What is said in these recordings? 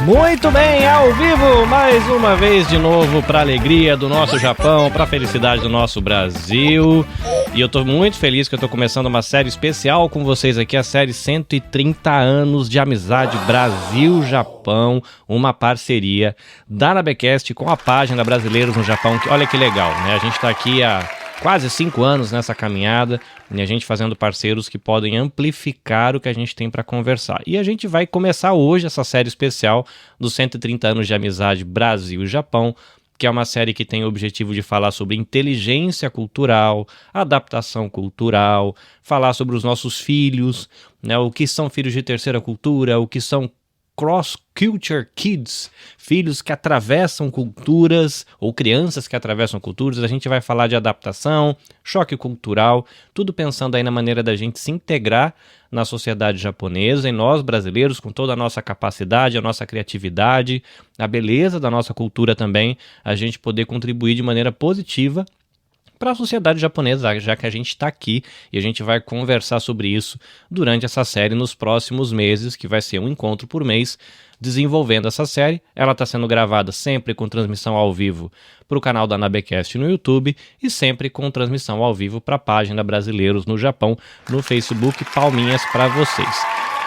Muito bem, ao vivo, mais uma vez de novo, para a alegria do nosso Japão, para a felicidade do nosso Brasil. E eu estou muito feliz que eu estou começando uma série especial com vocês aqui, a série 130 anos de amizade Brasil-Japão, uma parceria da Nabecast com a página Brasileiros no Japão, que olha que legal, né? A gente está aqui há quase 5 anos nessa caminhada, e a gente fazendo parceiros que podem amplificar o que a gente tem para conversar. E a gente vai começar hoje essa série especial dos 130 anos de amizade Brasil e Japão, que é uma série que tem o objetivo de falar sobre inteligência cultural, adaptação cultural, falar sobre os nossos filhos, né, o que são filhos de terceira cultura, o que são cross-culture kids, filhos que atravessam culturas, ou crianças que atravessam culturas. A gente vai falar de adaptação, choque cultural, tudo pensando aí na maneira da gente se integrar na sociedade japonesa, e nós brasileiros, com toda a nossa capacidade, a nossa criatividade, a beleza da nossa cultura também, a gente poder contribuir de maneira positiva para a sociedade japonesa, já que a gente está aqui e a gente vai conversar sobre isso durante essa série nos próximos meses, que vai ser um encontro por mês, desenvolvendo essa série. Ela está sendo gravada sempre com transmissão ao vivo para o canal da Nabecast no YouTube e sempre com transmissão ao vivo para a página Brasileiros no Japão no Facebook. Palminhas para vocês.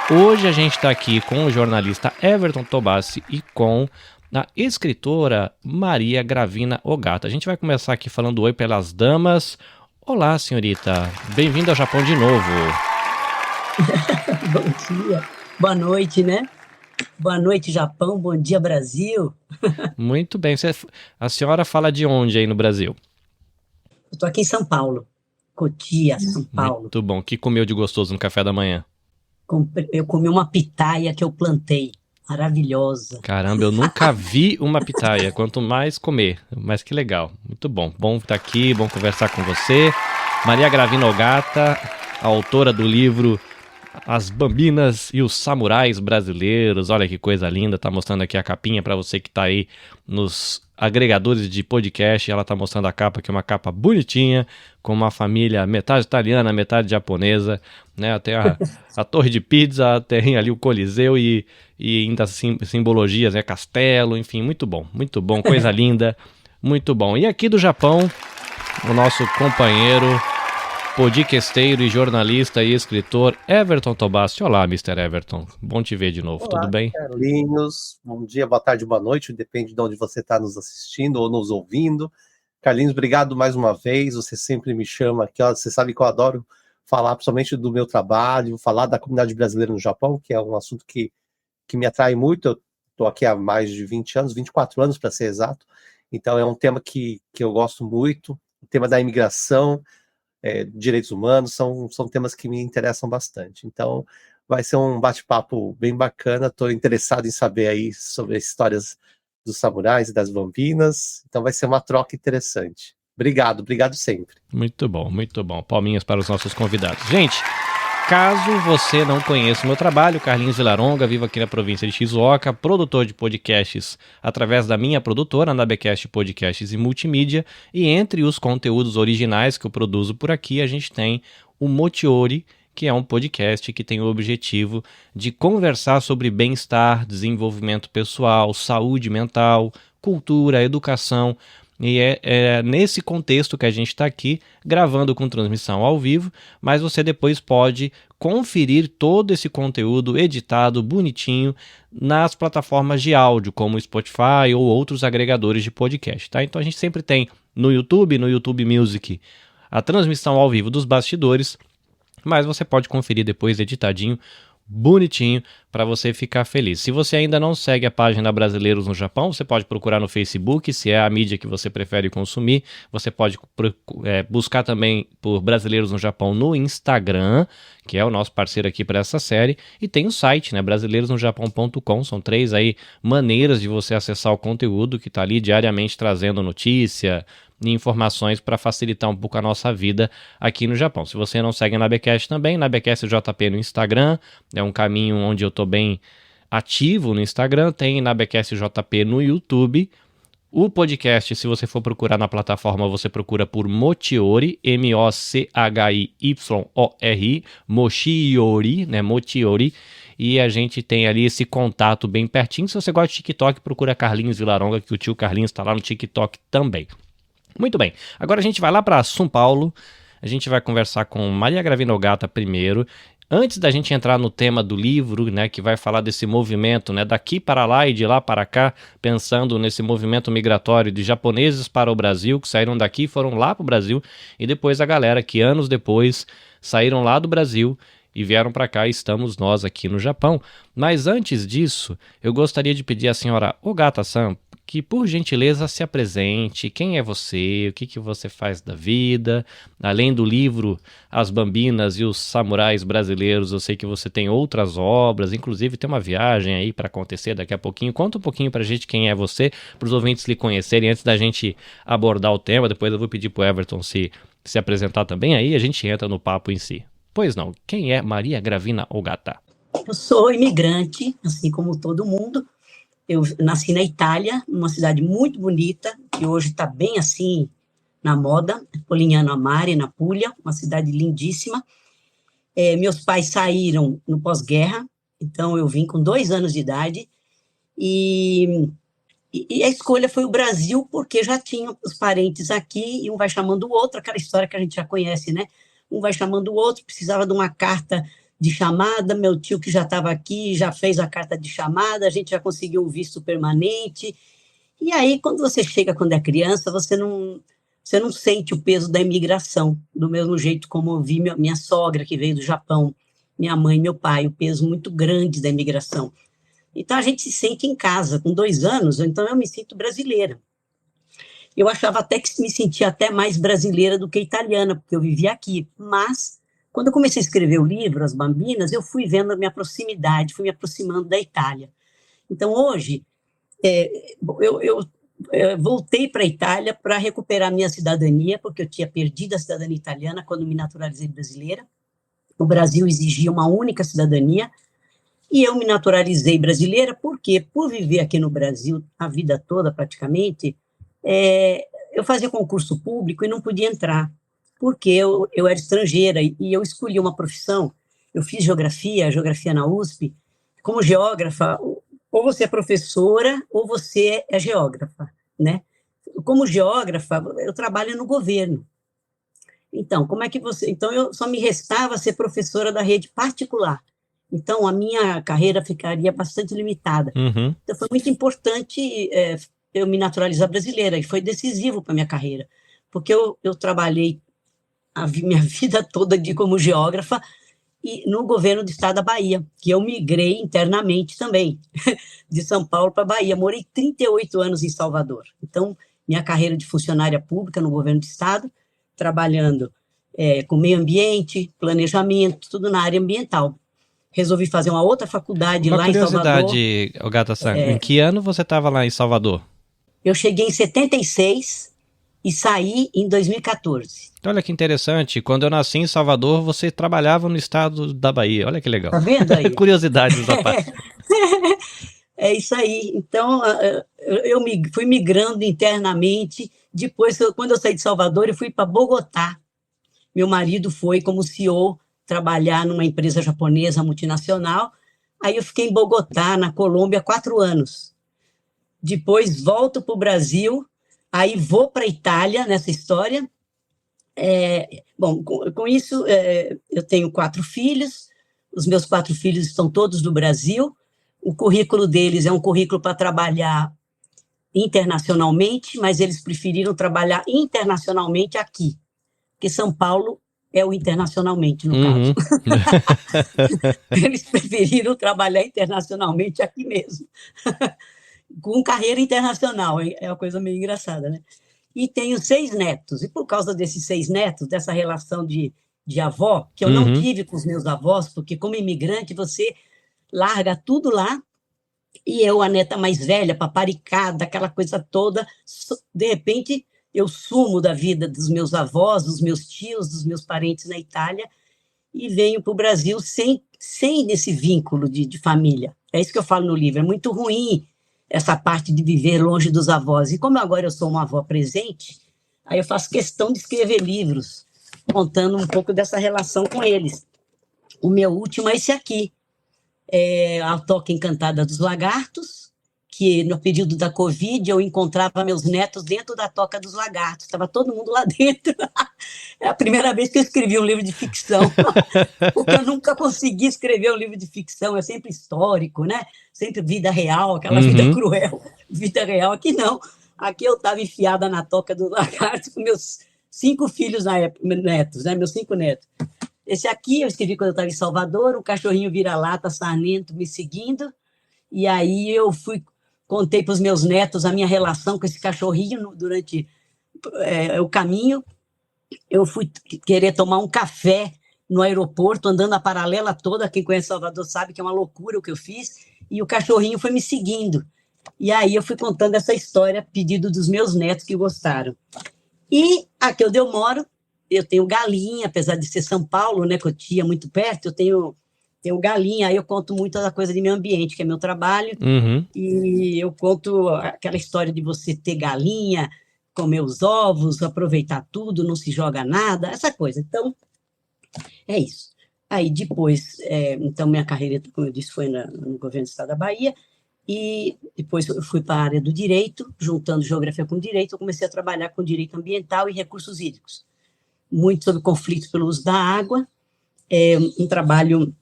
Hoje a gente está aqui com o jornalista Everton Tobassi e com a escritora Maria Gravina Ogata. A gente vai começar aqui falando oi pelas damas. Olá, senhorita. Bem-vinda ao Japão de novo. Bom dia. Boa noite, né? Boa noite, Japão. Bom dia, Brasil. Muito bem. A senhora fala de onde aí no Brasil? Eu tô aqui em São Paulo. Cotia, São Paulo. Muito bom. O que comeu de gostoso no café da manhã? Eu comi uma pitaia que eu plantei. Maravilhosa. Caramba, eu nunca vi uma pitaia, quanto mais comer. Mas que legal, muito bom. Bom estar aqui, bom conversar com você. Maria Gravina Ogata, autora do livro As Bambinas e os Samurais Brasileiros. Olha que coisa linda, tá mostrando aqui a capinha para você que tá aí nos agregadores de podcast. Ela tá mostrando a capa, que é uma capa bonitinha, com uma família metade italiana, metade japonesa, né? Tem a Torre de Pisa, tem ali o Coliseu e ainda simbologias, né? Castelo, enfim, muito bom, coisa linda, muito bom. E aqui do Japão, o nosso companheiro, podcasteiro e jornalista e escritor Everton Tobassi. Olá, Mr. Everton, bom te ver de novo. Olá, tudo bem? Carlinhos, bom dia, boa tarde, boa noite, depende de onde você está nos assistindo ou nos ouvindo. Carlinhos, obrigado mais uma vez, você sempre me chama aqui, ó, você sabe que eu adoro falar principalmente do meu trabalho, falar da comunidade brasileira no Japão, que é um assunto que me atrai muito. Eu estou aqui há mais de 20 anos, 24 anos para ser exato, então é um tema que eu gosto muito, o tema da imigração, direitos humanos, são temas que me interessam bastante. Então, vai ser um bate-papo bem bacana. Estou interessado em saber aí sobre as histórias dos samurais e das bambinas. Então, vai ser uma troca interessante. Obrigado sempre. Muito bom. Palminhas para os nossos convidados. Gente, caso você não conheça o meu trabalho, Carlinhos Vilaronga, vivo aqui na província de Shizuoka, produtor de podcasts através da minha produtora, Nabecast Podcasts e Multimídia, e entre os conteúdos originais que eu produzo por aqui, a gente tem o Mochiori, que é um podcast que tem o objetivo de conversar sobre bem-estar, desenvolvimento pessoal, saúde mental, cultura, educação. E é nesse contexto que a gente está aqui, gravando com transmissão ao vivo, mas você depois pode conferir todo esse conteúdo editado, bonitinho, nas plataformas de áudio, como o Spotify ou outros agregadores de podcast, tá? Então a gente sempre tem no YouTube Music, a transmissão ao vivo dos bastidores, mas você pode conferir depois editadinho, bonitinho, para você ficar feliz. Se você ainda não segue a página Brasileiros no Japão, você pode procurar no Facebook, se é a mídia que você prefere consumir. Você pode buscar também por Brasileiros no Japão no Instagram, que é o nosso parceiro aqui para essa série, e tem o site, né, brasileirosnojapão.com. São 3 aí maneiras de você acessar o conteúdo que está ali diariamente trazendo notícia e informações para facilitar um pouco a nossa vida aqui no Japão. Se você não segue a Nabecast também, Nabecast JP no Instagram, é um caminho onde eu estou bem ativo no Instagram, tem Nabecast JP no YouTube, O podcast, se você for procurar na plataforma, você procura por Mochiori, M-O-C-H-I-Y-O-R-I, Mochiori, né, Mochiori, e a gente tem ali esse contato bem pertinho. Se você gosta de TikTok, procura Carlinhos Vilaronga, que o tio Carlinhos está lá no TikTok também. Muito bem, agora a gente vai lá para São Paulo, a gente vai conversar com Maria Gravina Ogata primeiro. Antes da gente entrar no tema do livro, né, que vai falar desse movimento, né, daqui para lá e de lá para cá, pensando nesse movimento migratório de japoneses para o Brasil, que saíram daqui e foram lá para o Brasil, e depois a galera que anos depois saíram lá do Brasil e vieram para cá, e estamos nós aqui no Japão. Mas antes disso, eu gostaria de pedir à senhora Ogata-san que, por gentileza, se apresente. Quem é você? O que você faz da vida? Além do livro As Bambinas e os Samurais Brasileiros, eu sei que você tem outras obras, inclusive tem uma viagem aí para acontecer daqui a pouquinho. Conta um pouquinho pra gente quem é você, para os ouvintes lhe conhecerem, antes da gente abordar o tema. Depois eu vou pedir pro Everton se apresentar também, aí a gente entra no papo em si. Pois não, quem é Maria Gravina Ogata? Eu sou imigrante, assim como todo mundo. Eu nasci na Itália, numa cidade muito bonita, que hoje está bem assim na moda, Polignano a Mare, na Puglia, uma cidade lindíssima. Meus pais saíram no pós-guerra, então eu vim com 2 anos de idade, e a escolha foi o Brasil, porque já tinha os parentes aqui, e um vai chamando o outro, aquela história que a gente já conhece, né? Um vai chamando o outro, precisava de uma carta de chamada, meu tio que já estava aqui, já fez a carta de chamada, a gente já conseguiu um visto permanente, e aí, quando você chega, quando é criança, você não sente o peso da imigração, do mesmo jeito como eu vi minha sogra, que veio do Japão, minha mãe e meu pai, o peso muito grande da imigração. Então, a gente se sente em casa, com 2 anos, então eu me sinto brasileira. Eu achava até que me sentia até mais brasileira do que italiana, porque eu vivia aqui, mas quando eu comecei a escrever o livro, As Bambinas, eu fui vendo a minha proximidade, fui me aproximando da Itália. Então, hoje, eu voltei para a Itália para recuperar minha cidadania, porque eu tinha perdido a cidadania italiana quando me naturalizei brasileira. O Brasil exigia uma única cidadania, e eu me naturalizei brasileira porque, por viver aqui no Brasil a vida toda, praticamente, eu fazia concurso público e não podia entrar, porque eu era estrangeira e eu escolhi uma profissão. Eu fiz geografia na USP. Como geógrafa, ou você é professora ou você é geógrafa, né? Como geógrafa, eu trabalho no governo. Então, como é que você... Então, eu só me restava ser professora da rede particular. Então, a minha carreira ficaria bastante limitada. Uhum. Então, foi muito importante eu me naturalizar brasileira, e foi decisivo para a minha carreira, porque eu trabalhei a minha vida toda como geógrafa e no governo do estado da Bahia, que eu migrei internamente também, de São Paulo para Bahia. Morei 38 anos em Salvador. Então, minha carreira de funcionária pública no governo do estado, trabalhando com meio ambiente, planejamento, tudo na área ambiental. Resolvi fazer uma outra faculdade lá em Salvador. Uma curiosidade, Ogata-san, em que ano você estava lá em Salvador? Eu cheguei em 76 e saí em 2014. Olha que interessante, quando eu nasci em Salvador, você trabalhava no estado da Bahia. Olha que legal. Tá vendo aí? Curiosidades da parte. É isso aí. Então, eu fui migrando internamente. Depois, quando eu saí de Salvador, eu fui para Bogotá. Meu marido foi como CEO trabalhar numa empresa japonesa multinacional. Aí eu fiquei em Bogotá, na Colômbia, 4 anos. Depois volto para o Brasil, aí vou para a Itália nessa história. Bom, com isso, eu tenho 4 filhos. Os meus 4 filhos estão todos do Brasil. O currículo deles é um currículo para trabalhar internacionalmente, mas eles preferiram trabalhar internacionalmente aqui, porque São Paulo é o internacionalmente, no caso. Eles preferiram trabalhar internacionalmente aqui mesmo, com carreira internacional, é uma coisa meio engraçada, né? E tenho 6 netos, e por causa desses 6 netos, dessa relação de avó, que eu não tive com os meus avós, porque como imigrante você larga tudo lá, e eu, a neta mais velha, paparicada, aquela coisa toda, de repente eu sumo da vida dos meus avós, dos meus tios, dos meus parentes na Itália, e venho para o Brasil sem esse vínculo de família. É isso que eu falo no livro, é muito ruim essa parte de viver longe dos avós. E como agora eu sou uma avó presente, aí eu faço questão de escrever livros, contando um pouco dessa relação com eles. O meu último é esse aqui, A Toca Encantada dos Lagartos, que no período da Covid eu encontrava meus netos dentro da Toca dos Lagartos, estava todo mundo lá dentro. É a primeira vez que eu escrevi um livro de ficção, porque eu nunca consegui escrever um livro de ficção, é sempre histórico, né? Sempre vida real, aquela vida cruel, vida real. Aqui não, aqui eu estava enfiada na Toca dos Lagartos com meus 5 filhos na época, netos, né? Meus 5 netos. Esse aqui eu escrevi quando eu estava em Salvador, um cachorrinho vira-lata, sarnento, me seguindo, e aí eu contei para os meus netos a minha relação com esse cachorrinho durante o caminho. Eu fui querer tomar um café no aeroporto, andando a paralela toda, quem conhece Salvador sabe que é uma loucura o que eu fiz, e o cachorrinho foi me seguindo. E aí eu fui contando essa história, pedido dos meus netos que gostaram. E aqui onde eu moro, eu tenho galinha, apesar de ser São Paulo, né, que eu tinha muito perto, eu tenho galinha, aí eu conto muito da coisa de meio ambiente, que é meu trabalho, e eu conto aquela história de você ter galinha, comer os ovos, aproveitar tudo, não se joga nada, essa coisa. Então, é isso. Aí depois, então minha carreira, como eu disse, foi no governo do estado da Bahia, e depois eu fui para a área do direito, juntando geografia com direito, eu comecei a trabalhar com direito ambiental e recursos hídricos, muito sobre conflitos pelo uso da água, um trabalho...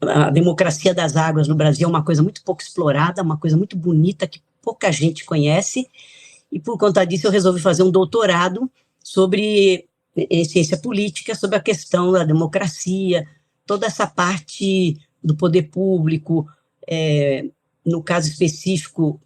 a democracia das águas no Brasil é uma coisa muito pouco explorada, uma coisa muito bonita que pouca gente conhece, e por conta disso eu resolvi fazer um doutorado sobre ciência política, sobre a questão da democracia, toda essa parte do poder público, no caso específico,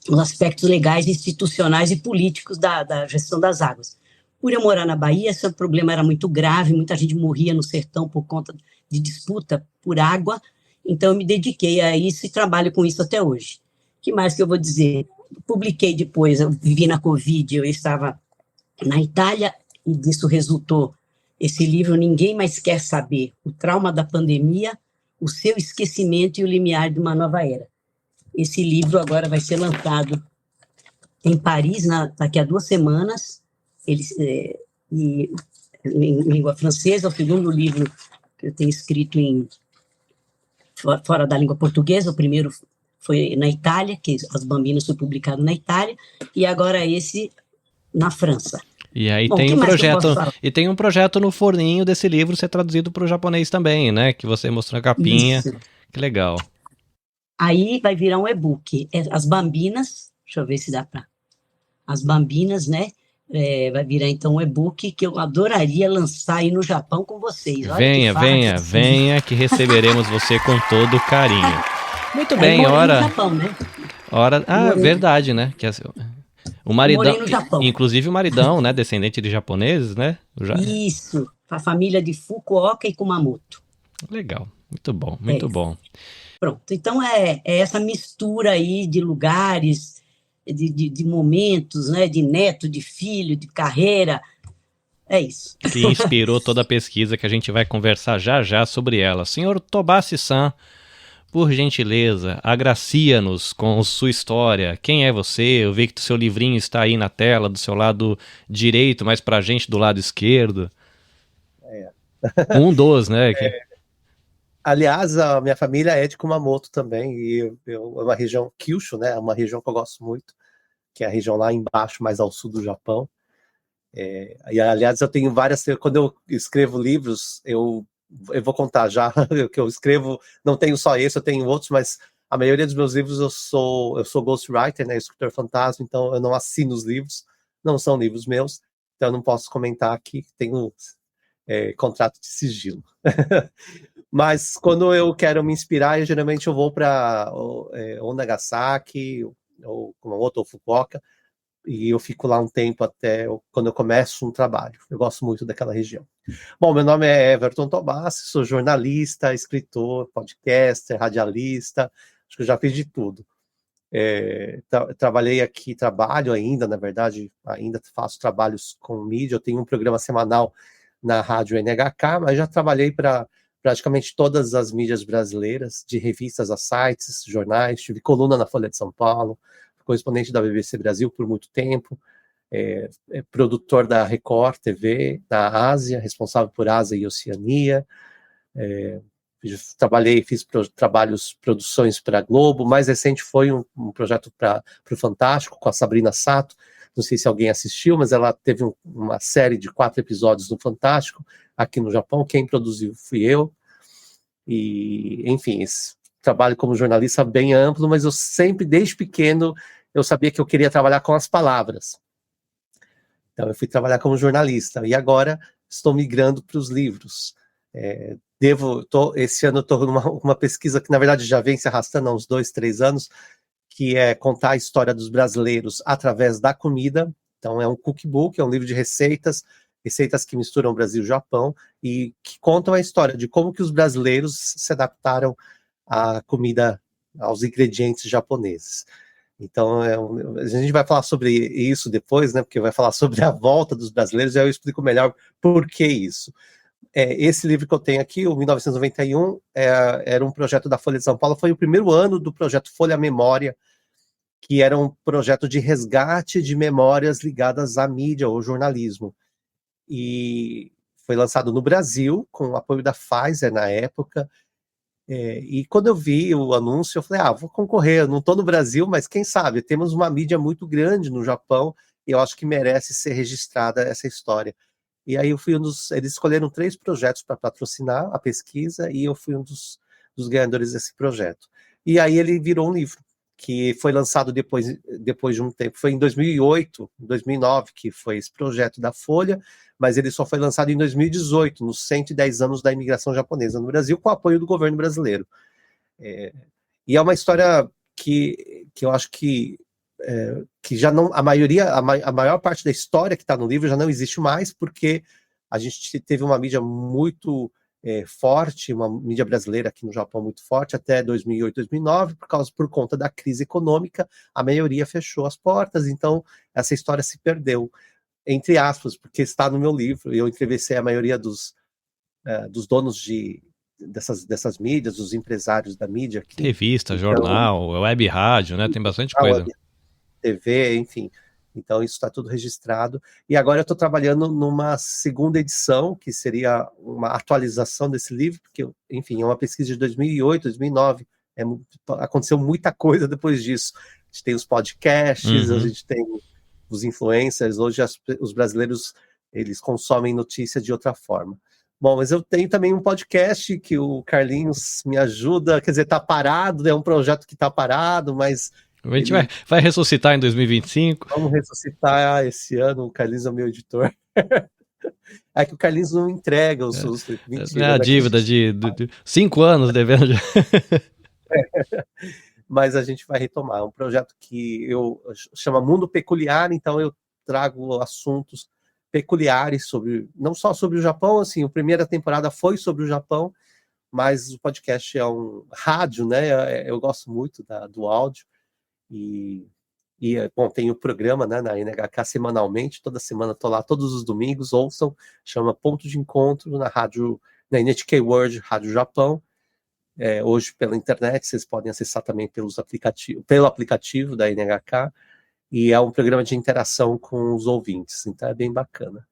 os aspectos legais, institucionais e políticos da gestão das águas. Por eu morar na Bahia, esse problema era muito grave, muita gente morria no sertão por conta de disputa por água, então eu me dediquei a isso e trabalho com isso até hoje. O que mais que eu vou dizer? Publiquei depois, eu vivi na Covid, eu estava na Itália, e disso resultou esse livro, Ninguém Mais Quer Saber, o trauma da pandemia, o seu esquecimento e o limiar de uma nova era. Esse livro agora vai ser lançado em Paris, daqui a 2 semanas, em língua francesa, o segundo livro que eu tenho escrito fora da língua portuguesa, o primeiro foi na Itália, que As Bambinas foi publicado na Itália, e agora esse na França. E aí tem um projeto no forninho desse livro ser traduzido para o japonês também, né? Que você mostrou a capinha. Isso. Que legal. Aí vai virar um e-book. As Bambinas, deixa eu ver se dá para... As Bambinas, né? Vai virar então um e-book que eu adoraria lançar aí no Japão com vocês. Olha venha que receberemos você com todo carinho. Muito bem, hora... no Japão, né? Verdade, né? O maridão, inclusive o maridão, né? Descendente de japoneses, né? Isso, a família de Fukuoka e Kumamoto. Legal, muito bom, muito bom. Pronto, então é essa mistura aí de lugares, de momentos, né? De neto, de filho, de carreira, é isso. Que inspirou toda a pesquisa que a gente vai conversar já sobre ela. Senhor Tobassi-san, por gentileza, agracia-nos com sua história. Quem é você? Eu vi que o seu livrinho está aí na tela, do seu lado direito, mas pra gente do lado esquerdo. Um dos, né? Aliás, a minha família é de Kumamoto também, e é uma região, Kyushu, né? É uma região que eu gosto muito, que é a região lá embaixo, mais ao sul do Japão. E, aliás, eu tenho várias... Quando eu escrevo livros, eu vou contar já que eu escrevo, não tenho só esse, eu tenho outros, mas a maioria dos meus livros eu sou ghostwriter, né, escritor fantasma, então eu não assino os livros, não são livros meus, então eu não posso comentar aqui, tenho contrato de sigilo. Mas quando eu quero me inspirar, geralmente eu vou para ou Nagasaki, ou Kumamoto, ou Fukuoka, e eu fico lá um tempo até quando eu começo um trabalho. Eu gosto muito daquela região. Bom, meu nome é Everton Tobassi, sou jornalista, escritor, podcaster, radialista, acho que eu já fiz de tudo. Trabalho ainda, na verdade, ainda faço trabalhos com mídia, eu tenho um programa semanal na rádio NHK, mas já trabalhei para praticamente todas as mídias brasileiras, de revistas a sites, jornais, tive coluna na Folha de São Paulo, correspondente da BBC Brasil por muito tempo, produtor da Record TV, da Ásia, responsável por Ásia e Oceania, fiz produções para a Globo. Mais recente foi um projeto para o Fantástico, com a Sabrina Sato. Não sei se alguém assistiu, mas ela teve uma série de 4 episódios no Fantástico, aqui no Japão. Quem produziu fui eu. E, enfim, esse trabalho como jornalista bem amplo, mas eu sempre, desde pequeno, eu sabia que eu queria trabalhar com as palavras. Então, eu fui trabalhar como jornalista. E agora estou migrando para os livros. Esse ano eu estou numa pesquisa que, na verdade, já vem se arrastando há uns 2, 3 anos, que é contar a história dos brasileiros através da comida. Então, é um cookbook, é um livro de receitas que misturam Brasil e Japão, e que contam a história de como que os brasileiros se adaptaram à comida, aos ingredientes japoneses. Então, a gente vai falar sobre isso depois, né? Porque vai falar sobre a volta dos brasileiros, e aí eu explico melhor por que isso. Esse livro que eu tenho aqui, o 1991, era um projeto da Folha de São Paulo, foi o primeiro ano do projeto Folha Memória, que era um projeto de resgate de memórias ligadas à mídia ou jornalismo. E foi lançado no Brasil, com o apoio da Pfizer na época. E quando eu vi o anúncio, eu falei, vou concorrer, eu não estou no Brasil, mas quem sabe, temos uma mídia muito grande no Japão, e eu acho que merece ser registrada essa história. E aí eu fui eles escolheram 3 projetos para patrocinar a pesquisa, e eu fui um dos ganhadores desse projeto. E aí ele virou um livro, que foi lançado depois de um tempo. Foi em 2008, 2009, que foi esse projeto da Folha, mas ele só foi lançado em 2018, nos 110 anos da imigração japonesa no Brasil, com o apoio do governo brasileiro. E é uma história que eu acho que já não, a maior parte da história que está no livro já não existe mais, porque a gente teve uma mídia muito forte, uma mídia brasileira aqui no Japão muito forte, até 2008, 2009, por conta da crise econômica, a maioria fechou as portas, então essa história se perdeu, entre aspas, porque está no meu livro. Eu entrevistei a maioria dos donos dessas mídias, dos empresários da mídia aqui. Revista, jornal, web rádio, né? Tem bastante coisa. TV, enfim. Então isso está tudo registrado. E agora eu estou trabalhando numa segunda edição, que seria uma atualização desse livro, porque, enfim, é uma pesquisa de 2008, 2009. Aconteceu muita coisa depois disso. A gente tem os podcasts, a gente tem os influencers. Hoje os brasileiros, eles consomem notícia de outra forma. Bom, mas eu tenho também um podcast que o Carlinhos me ajuda, quer dizer, está parado, é um projeto que está parado, mas... A gente vai ressuscitar em 2025? Vamos ressuscitar esse ano, o Carlinhos é o meu editor. É que o Carlinhos não entrega os seus... Mentira, a dívida de 5 anos devendo já. Mas a gente vai retomar. É um projeto que chama Mundo Peculiar, então eu trago assuntos peculiares não só sobre o Japão, assim, a primeira temporada foi sobre o Japão, mas o podcast é um rádio, né? Eu gosto muito do áudio. Bom, tem o programa, né, na NHK semanalmente, toda semana estou lá, todos os domingos, ouçam, chama Ponto de Encontro na rádio, na NHK World, Rádio Japão. Hoje pela internet, vocês podem acessar também pelo aplicativo da NHK, e é um programa de interação com os ouvintes, então é bem bacana.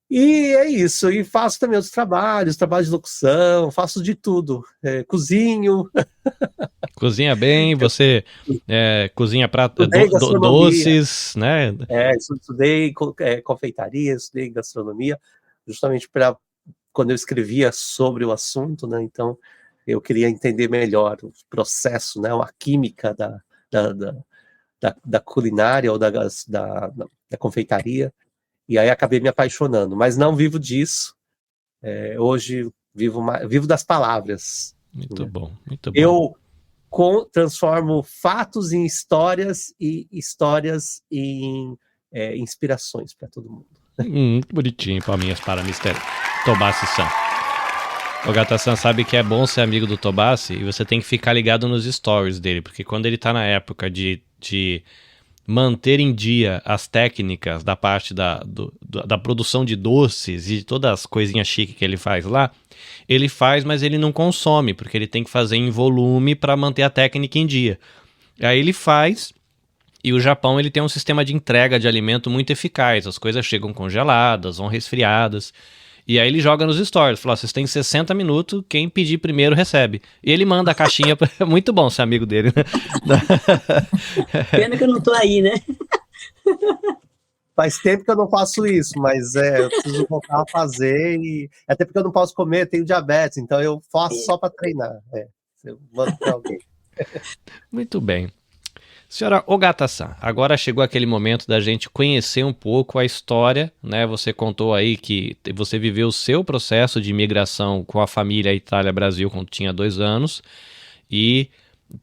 E é isso, e faço também outros trabalhos de locução, faço de tudo, cozinho. Cozinha bem, você cozinha doces, né? Estudei confeitaria, estudei gastronomia, justamente para quando eu escrevia sobre o assunto, né? Então eu queria entender melhor o processo, né? A química da culinária ou da confeitaria. E aí acabei me apaixonando, mas não vivo disso. Hoje vivo das palavras. Muito bom, muito bom. Eu transformo fatos em histórias e histórias em inspirações para todo mundo. Muito bonitinho, palminhas para Mr. Tobassi-san. O Gata-san sabe que é bom ser amigo do Tobassi e você tem que ficar ligado nos stories dele, porque quando ele tá na época de manter em dia as técnicas da parte da produção de doces e de todas as coisinhas chiques que ele faz lá, ele faz, mas ele não consome, porque ele tem que fazer em volume para manter a técnica em dia. Aí ele faz, e o Japão ele tem um sistema de entrega de alimento muito eficaz, as coisas chegam congeladas, vão resfriadas, e aí ele joga nos stories, fala, vocês têm 60 minutos, quem pedir primeiro recebe. E ele manda a caixinha, é muito bom ser amigo dele, né? Pena que eu não tô aí, né? Faz tempo que eu não faço isso, mas eu preciso voltar a fazer, e até porque eu não posso comer, eu tenho diabetes, então eu faço só para treinar. Eu mando para alguém. Muito bem. Senhora Ogata-san, agora chegou aquele momento da gente conhecer um pouco a história, né? Você contou aí que você viveu o seu processo de imigração com a família Itália-Brasil quando tinha 2 anos, e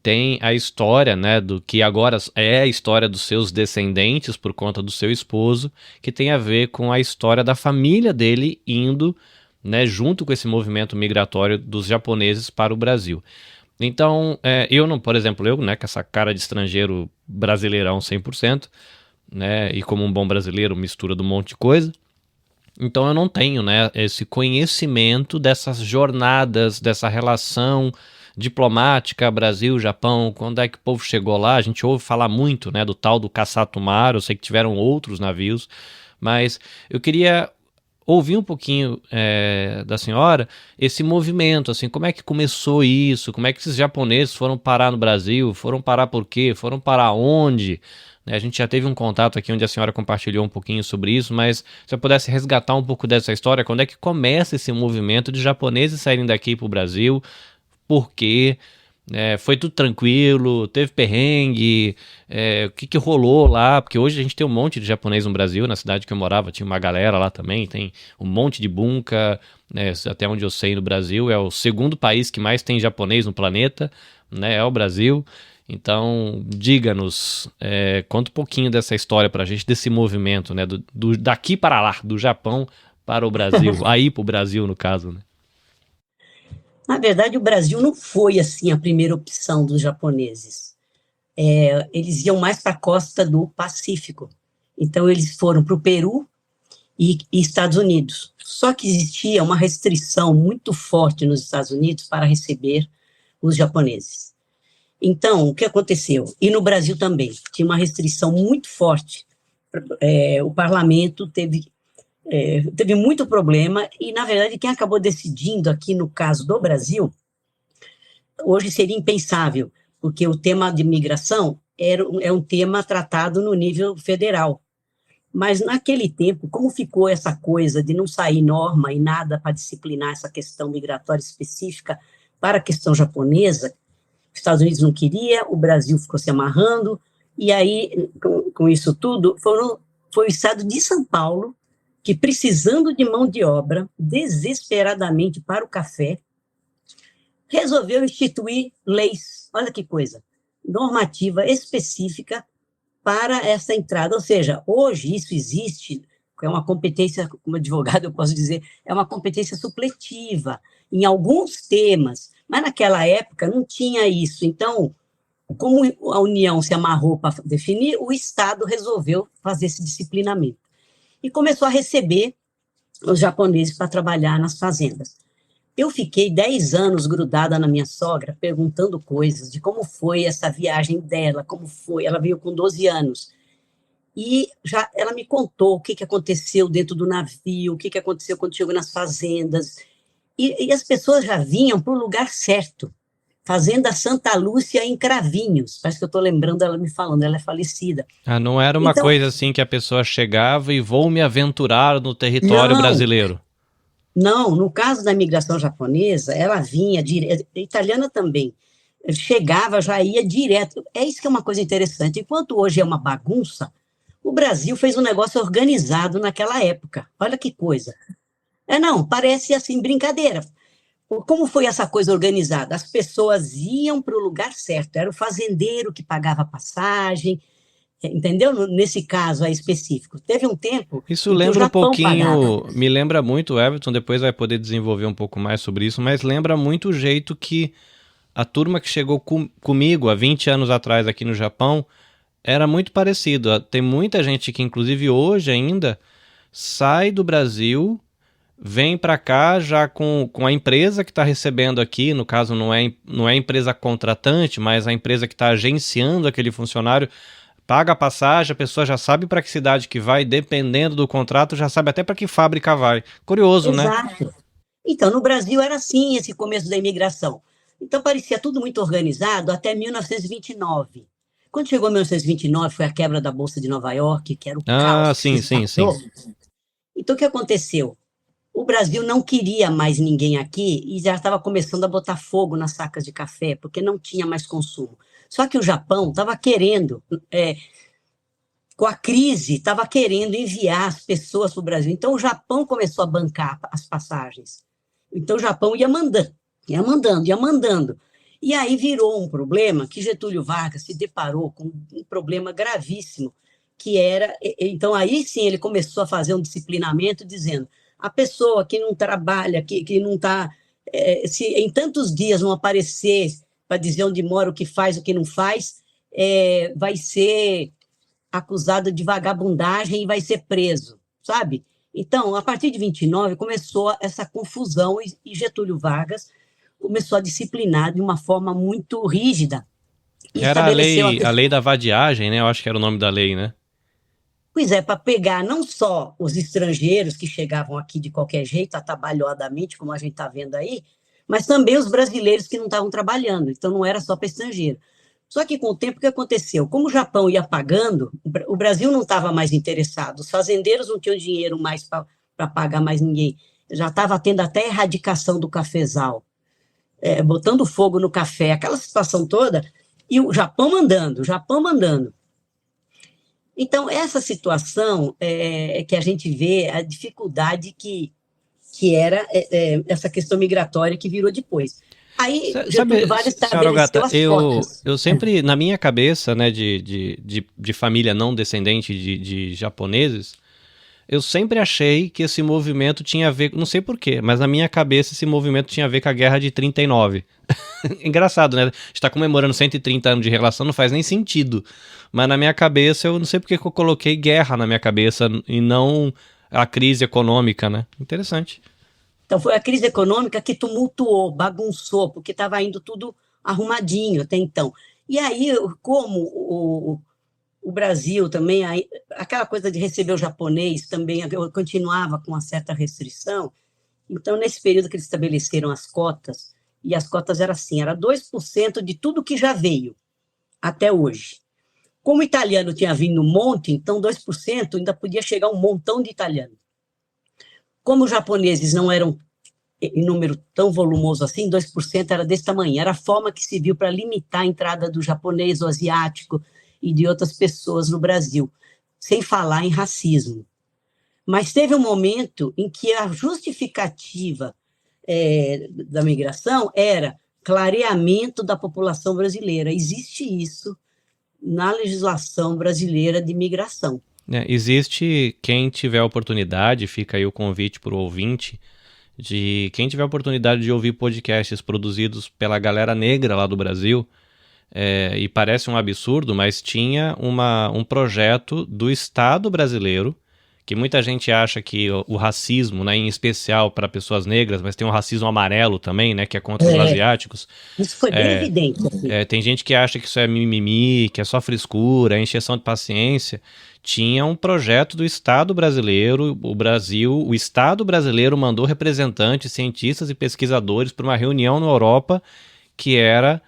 tem a história, né, do que agora é a história dos seus descendentes por conta do seu esposo, que tem a ver com a história da família dele indo, né, junto com esse movimento migratório dos japoneses para o Brasil. Então, eu não, por exemplo, né, com essa cara de estrangeiro brasileirão 100%, né, e como um bom brasileiro mistura de um monte de coisa, então eu não tenho, né, esse conhecimento dessas jornadas, dessa relação diplomática Brasil-Japão, quando é que o povo chegou lá. A gente ouve falar muito, né, do tal do Kasatomaru, eu sei que tiveram outros navios, mas eu queria ouvir um pouquinho da senhora esse movimento, assim, como é que começou isso, como é que esses japoneses foram parar no Brasil, foram parar por quê, foram parar onde, né? A gente já teve um contato aqui onde a senhora compartilhou um pouquinho sobre isso, mas se eu pudesse resgatar um pouco dessa história, quando é que começa esse movimento de japoneses saírem daqui para o Brasil, por quê? Foi tudo tranquilo, teve perrengue, o que rolou lá, porque hoje a gente tem um monte de japonês no Brasil, na cidade que eu morava tinha uma galera lá também, tem um monte de bunka, né, até onde eu sei no Brasil, é o segundo país que mais tem japonês no planeta, né, é o Brasil. Então diga-nos, conta um pouquinho dessa história pra gente, desse movimento, né, daqui para lá, do Japão para o Brasil, aí pro Brasil no caso, né? Na verdade, o Brasil não foi, assim, a primeira opção dos japoneses. Eles iam mais para a costa do Pacífico. Então, eles foram para o Peru e Estados Unidos. Só que existia uma restrição muito forte nos Estados Unidos para receber os japoneses. Então, o que aconteceu? E no Brasil também, tinha uma restrição muito forte. O parlamento teve muito problema, e, na verdade, quem acabou decidindo aqui, no caso do Brasil, hoje seria impensável, porque o tema de migração é um tema tratado no nível federal. Mas, naquele tempo, como ficou essa coisa de não sair norma e nada para disciplinar essa questão migratória específica para a questão japonesa, os Estados Unidos não queria, o Brasil ficou se amarrando, e aí, com isso tudo, foi o estado de São Paulo que, precisando de mão de obra, desesperadamente para o café, resolveu instituir leis, olha que coisa, normativa específica para essa entrada. Ou seja, hoje isso existe, é uma competência, como advogado eu posso dizer, é uma competência supletiva em alguns temas, mas naquela época não tinha isso. Então, como a União se amarrou para definir, o Estado resolveu fazer esse disciplinamento. E começou a receber os japoneses para trabalhar nas fazendas. Eu fiquei 10 anos grudada na minha sogra, perguntando coisas de como foi essa viagem dela, como foi, ela veio com 12 anos, e ela me contou o que aconteceu dentro do navio, o que aconteceu quando chegou nas fazendas, e as pessoas já vinham para o lugar certo. Fazenda Santa Lúcia em Cravinhos, parece que eu estou lembrando ela me falando, ela é falecida. Não era uma coisa assim que a pessoa chegava e vou me aventurar no território brasileiro. Não, no caso da imigração japonesa, ela vinha direto, italiana também, chegava, já ia direto. É isso que é uma coisa interessante. Enquanto hoje é uma bagunça, o Brasil fez um negócio organizado naquela época. Olha que coisa. Não, parece assim, brincadeira. Como foi essa coisa organizada? As pessoas iam para o lugar certo, era o fazendeiro que pagava a passagem, entendeu? Nesse caso aí específico. Teve um tempo... Isso lembra um pouquinho, me lembra muito, o Everton depois vai poder desenvolver um pouco mais sobre isso, mas lembra muito o jeito que a turma que chegou comigo há 20 anos atrás aqui no Japão Era muito parecido. Tem muita gente que, inclusive hoje ainda, sai do Brasil, vem para cá já com a empresa que está recebendo aqui, no caso não é a empresa contratante, mas a empresa que está agenciando aquele funcionário, paga a passagem, a pessoa já sabe para que cidade que vai, dependendo do contrato, já sabe até para que fábrica vai. Curioso, né? Exato. Então, no Brasil era assim esse começo da imigração. Então, parecia tudo muito organizado até 1929. Quando chegou 1929, foi a quebra da Bolsa de Nova York, que era o caos Ah, que se sim, sim, sim. instaurou. Então, o que aconteceu? O Brasil não queria mais ninguém aqui e já estava começando a botar fogo nas sacas de café, porque não tinha mais consumo. Só que o Japão estava querendo, com a crise, estava querendo enviar as pessoas para o Brasil. Então, o Japão começou a bancar as passagens. Então, o Japão ia mandando, ia mandando, ia mandando. E aí virou um problema que Getúlio Vargas se deparou com um problema gravíssimo, que era... Então, aí sim, ele começou a fazer um disciplinamento, dizendo: a pessoa que não trabalha, que não está... se em tantos dias não aparecer para dizer onde mora, o que faz, o que não faz, vai ser acusado de vagabundagem e vai ser preso, sabe? Então, a partir de 29, começou essa confusão e Getúlio Vargas começou a disciplinar de uma forma muito rígida. E Era a lei da vadiagem, né? Eu acho que era o nome da lei, né? Pois é, para pegar não só os estrangeiros que chegavam aqui de qualquer jeito, atabalhoadamente, como a gente está vendo aí, mas também os brasileiros que não estavam trabalhando. Então, não era só para estrangeiro. Só que, com o tempo, o que aconteceu? Como o Japão ia pagando, o Brasil não estava mais interessado, os fazendeiros não tinham dinheiro mais para pagar mais ninguém. Já estava tendo até erradicação do cafezal, botando fogo no café, aquela situação toda, e o Japão mandando, o Japão mandando. Então, essa situação que a gente vê, a dificuldade que era essa questão migratória que virou depois. Aí, Getúlio Vargas estabeleceu as cotas. Eu sempre, na minha cabeça, né, de família não descendente de japoneses, eu sempre achei que esse movimento tinha a ver, não sei porquê, mas na minha cabeça esse movimento tinha a ver com a Guerra de 39. Engraçado, né? A gente tá comemorando 130 anos de relação, não faz nem sentido. Mas na minha cabeça, eu não sei porque que eu coloquei guerra na minha cabeça e não a crise econômica, né? Interessante. Então, foi a crise econômica que tumultuou, bagunçou, porque estava indo tudo arrumadinho até então. E aí, como o Brasil também, aquela coisa de receber o japonês também continuava com uma certa restrição, então, nesse período que eles estabeleceram as cotas, e as cotas eram assim, era 2% de tudo que já veio até hoje. Como o italiano tinha vindo um monte, então 2% ainda podia chegar um montão de italiano. Como os japoneses não eram em número tão volumoso assim, 2% era desse tamanho. Era a forma que se viu para limitar a entrada do japonês, do asiático e de outras pessoas no Brasil, sem falar em racismo. Mas teve um momento em que a justificativa da migração era clareamento da população brasileira. Existe isso na legislação brasileira de migração. Existe, quem tiver oportunidade, fica aí o convite para o ouvinte, de quem tiver oportunidade de ouvir podcasts produzidos pela galera negra lá do Brasil, e parece um absurdo, mas tinha um projeto do Estado brasileiro, que muita gente acha que o racismo, né, em especial para pessoas negras, mas tem um racismo amarelo também, né, que é contra os asiáticos. Isso foi bem evidente. Assim. Tem gente que acha que isso é mimimi, que é só frescura, é encheção de paciência. Tinha um projeto do Estado brasileiro, o Estado brasileiro mandou representantes, cientistas e pesquisadores para uma reunião na Europa que era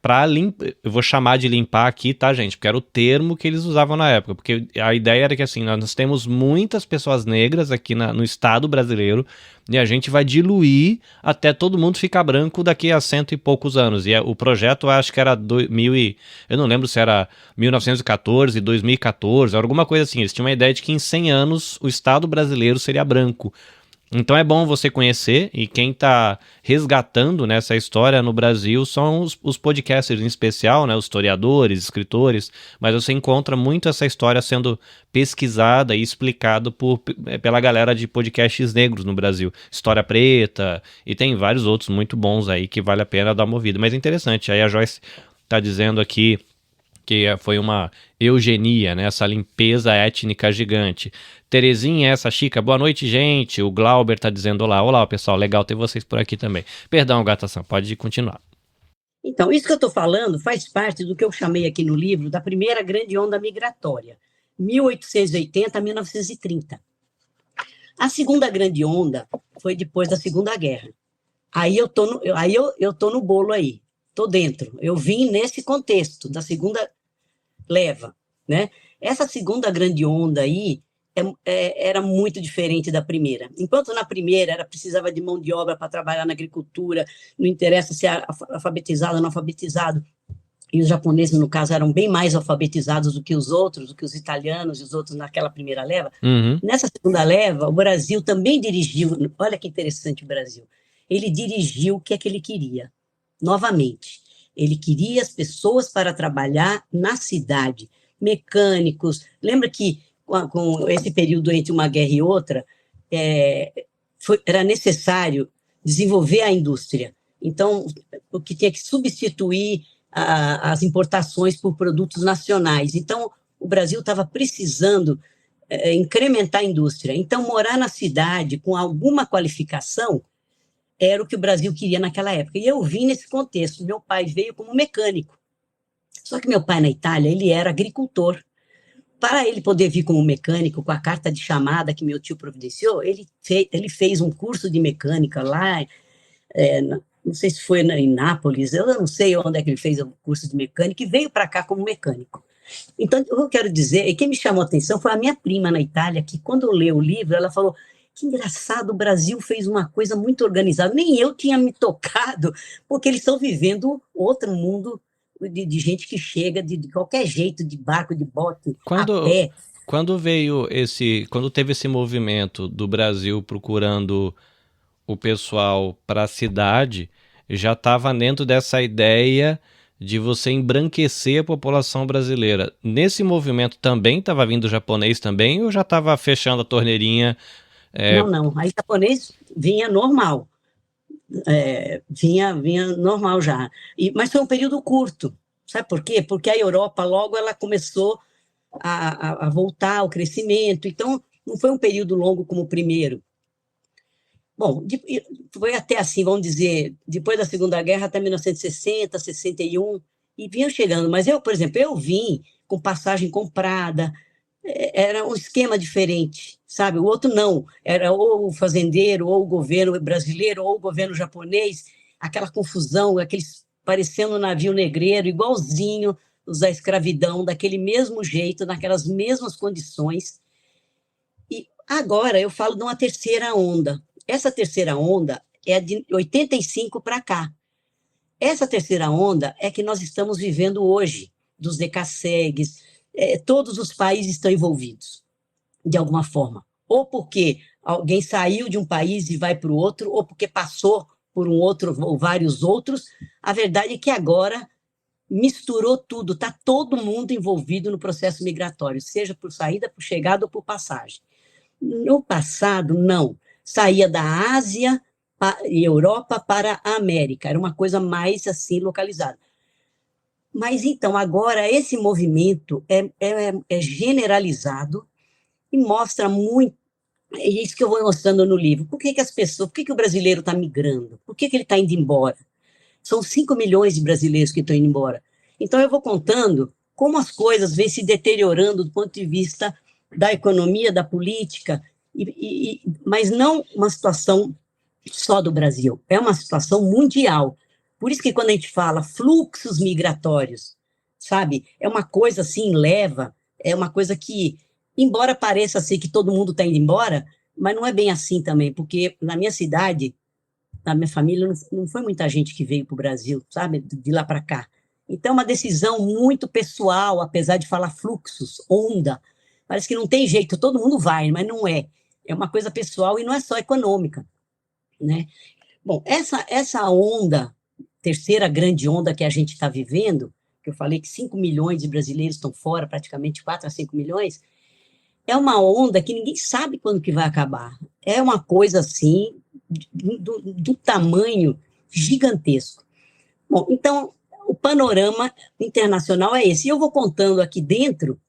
para limpar, eu vou chamar de limpar aqui, tá, gente? Porque era o termo que eles usavam na época, porque a ideia era que assim, nós temos muitas pessoas negras aqui no Estado brasileiro e a gente vai diluir até todo mundo ficar branco daqui a 100 e poucos anos. E o projeto, acho que era eu não lembro se era 1914, 2014, alguma coisa assim. Eles tinham uma ideia de que em 100 anos o Estado brasileiro seria branco. Então é bom você conhecer, e quem está resgatando nessa história no Brasil são os podcasters em especial, né, os historiadores, escritores, mas você encontra muito essa história sendo pesquisada e explicada pela galera de podcasts negros no Brasil. História Preta, e tem vários outros muito bons aí que vale a pena dar uma ouvida. Mas é interessante, aí a Joyce está dizendo aqui porque foi uma eugenia, né? Essa limpeza étnica gigante. Terezinha, essa Chica, boa noite, gente. O Glauber tá dizendo olá. Olá, pessoal, legal ter vocês por aqui também. Perdão, Gatação, pode continuar. Então, isso que eu estou falando faz parte do que eu chamei aqui no livro da primeira grande onda migratória, 1880 a 1930. A segunda grande onda foi depois da Segunda Guerra. Aí eu tô no bolo aí, tô dentro. Eu vim nesse contexto da segunda leva, né? Essa segunda grande onda aí era muito diferente da primeira. Enquanto na primeira precisava de mão de obra para trabalhar na agricultura, não interessa se é alfabetizado ou não alfabetizado, e os japoneses, no caso, eram bem mais alfabetizados do que os outros, do que os italianos e os outros naquela primeira leva. Nessa segunda leva, o Brasil também dirigiu, olha que interessante o Brasil, ele dirigiu o que é que ele queria, novamente. Ele queria as pessoas para trabalhar na cidade, mecânicos. Lembra que com esse período entre uma guerra e outra, era necessário desenvolver a indústria. Então, o que tinha que substituir as importações por produtos nacionais. Então, o Brasil estava precisando incrementar a indústria. Então, morar na cidade com alguma qualificação era o que o Brasil queria naquela época. E eu vim nesse contexto. Meu pai veio como mecânico. Só que meu pai, na Itália, ele era agricultor. Para ele poder vir como mecânico, com a carta de chamada que meu tio providenciou, ele fez um curso de mecânica lá, não sei se foi em Nápoles, eu não sei onde é que ele fez o curso de mecânica, e veio para cá como mecânico. Então, o que eu quero dizer, e quem me chamou a atenção foi a minha prima na Itália, que quando leu o livro, ela falou, que engraçado, o Brasil fez uma coisa muito organizada, nem eu tinha me tocado, porque eles estão vivendo outro mundo de gente que chega de qualquer jeito, de barco, de bote, a pé. Quando teve esse movimento do Brasil procurando o pessoal para a cidade, já estava dentro dessa ideia de você embranquecer a população brasileira. Nesse movimento também estava vindo japonês também, ou já estava fechando a torneirinha? Não. Aí japonês vinha normal. Vinha normal já. Mas foi um período curto. Sabe por quê? Porque a Europa logo ela começou a voltar ao crescimento. Então, não foi um período longo como o primeiro. Bom, foi até assim, vamos dizer, depois da Segunda Guerra até 1960, 61, e vinham chegando. Mas eu, por exemplo, eu vim com passagem comprada, era um esquema diferente, sabe? O outro não, era ou o fazendeiro, ou o governo brasileiro, ou o governo japonês, aquela confusão, aqueles parecendo um navio negreiro, igualzinho os da escravidão, daquele mesmo jeito, naquelas mesmas condições. E agora eu falo de uma terceira onda. Essa terceira onda é de 85 para cá. Essa terceira onda é que nós estamos vivendo hoje, dos decassegues, todos os países estão envolvidos, de alguma forma. Ou porque alguém saiu de um país e vai para o outro, ou porque passou por um outro ou vários outros. A verdade é que agora misturou tudo, está todo mundo envolvido no processo migratório, seja por saída, por chegada ou por passagem. No passado, não. Saía da Ásia e Europa para a América, era uma coisa mais assim localizada. Mas então, agora esse movimento é generalizado e mostra muito, é isso que eu vou mostrando no livro, por que o brasileiro está migrando, por que ele está indo embora? São 5 milhões de brasileiros que estão indo embora. Então, eu vou contando como as coisas vêm se deteriorando do ponto de vista da economia, da política, mas não uma situação só do Brasil, é uma situação mundial. Por isso que quando a gente fala fluxos migratórios, sabe, é uma coisa assim, leva, é uma coisa que, embora pareça assim que todo mundo está indo embora, mas não é bem assim também, porque na minha cidade, na minha família, não foi muita gente que veio para o Brasil, sabe, de lá para cá. Então, é uma decisão muito pessoal, apesar de falar fluxos, onda, parece que não tem jeito, todo mundo vai, mas não é. É uma coisa pessoal e não é só econômica, né? Bom, essa onda, terceira grande onda que a gente está vivendo, que eu falei que 5 milhões de brasileiros estão fora, praticamente 4 a 5 milhões, é uma onda que ninguém sabe quando que vai acabar. É uma coisa assim, do tamanho gigantesco. Bom, então, o panorama internacional é esse. E eu vou contando aqui dentro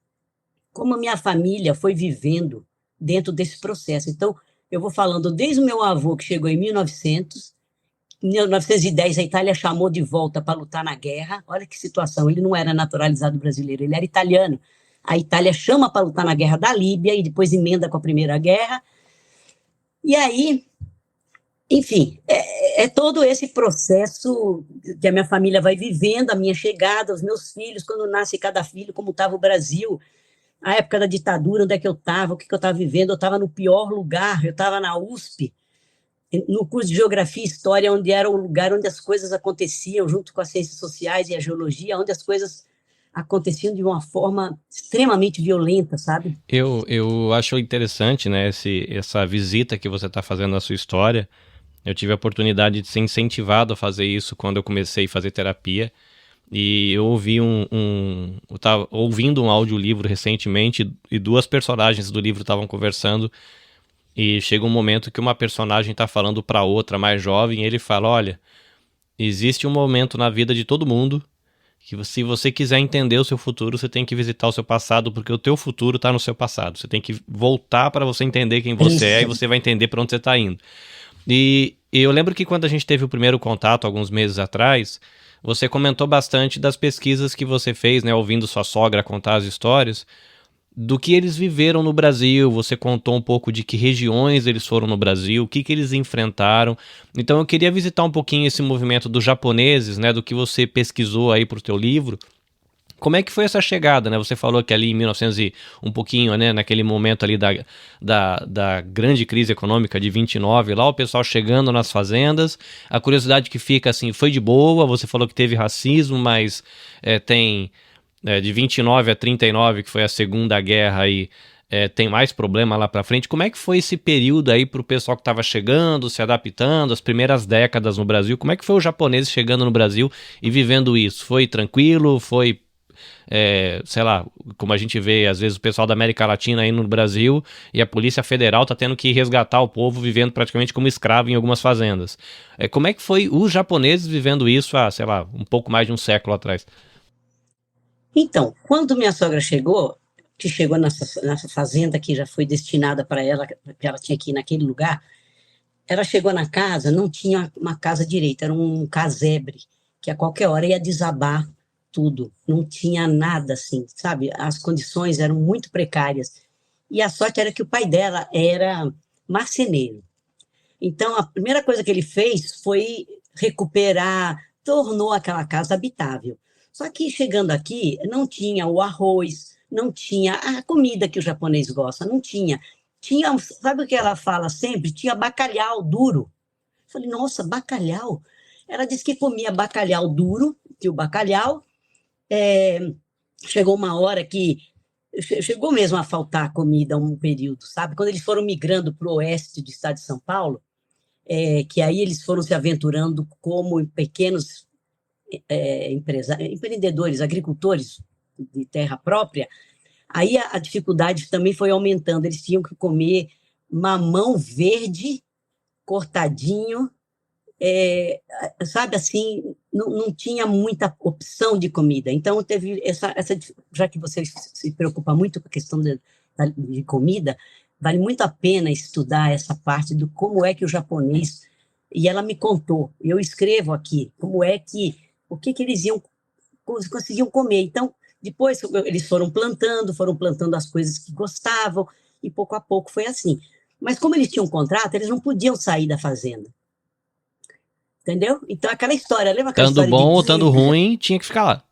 como a minha família foi vivendo dentro desse processo. Então, eu vou falando desde o meu avô, que chegou em 1900, em 1910 a Itália chamou de volta para lutar na guerra. Olha que situação, ele não era naturalizado brasileiro, ele era italiano. A Itália chama para lutar na guerra da Líbia e depois emenda com a Primeira Guerra. E aí, enfim, é todo esse processo que a minha família vai vivendo, a minha chegada, os meus filhos, quando nasce cada filho, como estava o Brasil, a época da ditadura, onde é que eu estava, o que eu estava vivendo. Eu estava no pior lugar, eu estava na USP, no curso de Geografia e História, onde era o lugar onde as coisas aconteciam, junto com as ciências sociais e a geologia, onde as coisas aconteciam de uma forma extremamente violenta, sabe? Eu acho interessante, né, essa visita que você está fazendo na sua história. Eu tive a oportunidade de ser incentivado a fazer isso quando eu comecei a fazer terapia. E eu ouvi eu estava ouvindo um audiolivro recentemente e duas personagens do livro estavam conversando. E chega um momento que uma personagem está falando para outra mais jovem e ele fala: olha, existe um momento na vida de todo mundo que se você quiser entender o seu futuro, você tem que visitar o seu passado, porque o teu futuro está no seu passado. Você tem que voltar para você entender quem você é e você vai entender para onde você está indo. E eu lembro que quando a gente teve o primeiro contato, alguns meses atrás, você comentou bastante das pesquisas que você fez, né, ouvindo sua sogra contar as histórias, do que eles viveram no Brasil. Você contou um pouco de que regiões eles foram no Brasil, o que eles enfrentaram. Então eu queria visitar um pouquinho esse movimento dos japoneses, né, do que você pesquisou aí para o teu livro. Como é que foi essa chegada, né? Você falou que ali em 1900 e um pouquinho, né, naquele momento ali da grande crise econômica de 29, lá o pessoal chegando nas fazendas. A curiosidade que fica assim, foi de boa, você falou que teve racismo, mas tem... de 29 a 39, que foi a Segunda Guerra, aí, tem mais problema lá pra frente. Como é que foi esse período aí pro pessoal que estava chegando, se adaptando, as primeiras décadas no Brasil? Como é que foi os japoneses chegando no Brasil e vivendo isso? Foi tranquilo? Foi, sei lá, como a gente vê às vezes o pessoal da América Latina aí no Brasil e a Polícia Federal tá tendo que resgatar o povo vivendo praticamente como escravo em algumas fazendas. Como é que foi os japoneses vivendo isso há, sei lá, um pouco mais de um século atrás? Então, quando minha sogra chegou, que chegou nessa fazenda que já foi destinada para ela, que ela tinha que ir naquele lugar, ela chegou na casa, não tinha uma casa direita, era um casebre, que a qualquer hora ia desabar tudo, não tinha nada assim, sabe? As condições eram muito precárias. E a sorte era que o pai dela era marceneiro. Então, a primeira coisa que ele fez foi recuperar, tornou aquela casa habitável. Só que chegando aqui, não tinha o arroz, não tinha a comida que o japonês gosta, não tinha. Tinha, sabe o que ela fala sempre? Tinha bacalhau duro. Eu falei, nossa, bacalhau? Ela disse que comia bacalhau duro, que o bacalhau chegou uma hora que chegou mesmo a faltar comida um período, sabe? Quando eles foram migrando para o oeste do estado de São Paulo, que aí eles foram se aventurando como pequenos empreendedores, agricultores de terra própria, aí a dificuldade também foi aumentando. Eles tinham que comer mamão verde, cortadinho, sabe assim, não tinha muita opção de comida. Então, teve essa, já que você se preocupa muito com a questão de comida, vale muito a pena estudar essa parte do como é que o japonês, e ela me contou, eu escrevo aqui, como é que, o que eles conseguiam comer. Então, depois eles foram plantando as coisas que gostavam, e pouco a pouco foi assim. Mas como eles tinham um contrato, eles não podiam sair da fazenda. Entendeu? Então, aquela história, lembra aquela Tanto história bom de ou tanto ruim, tinha que ficar lá.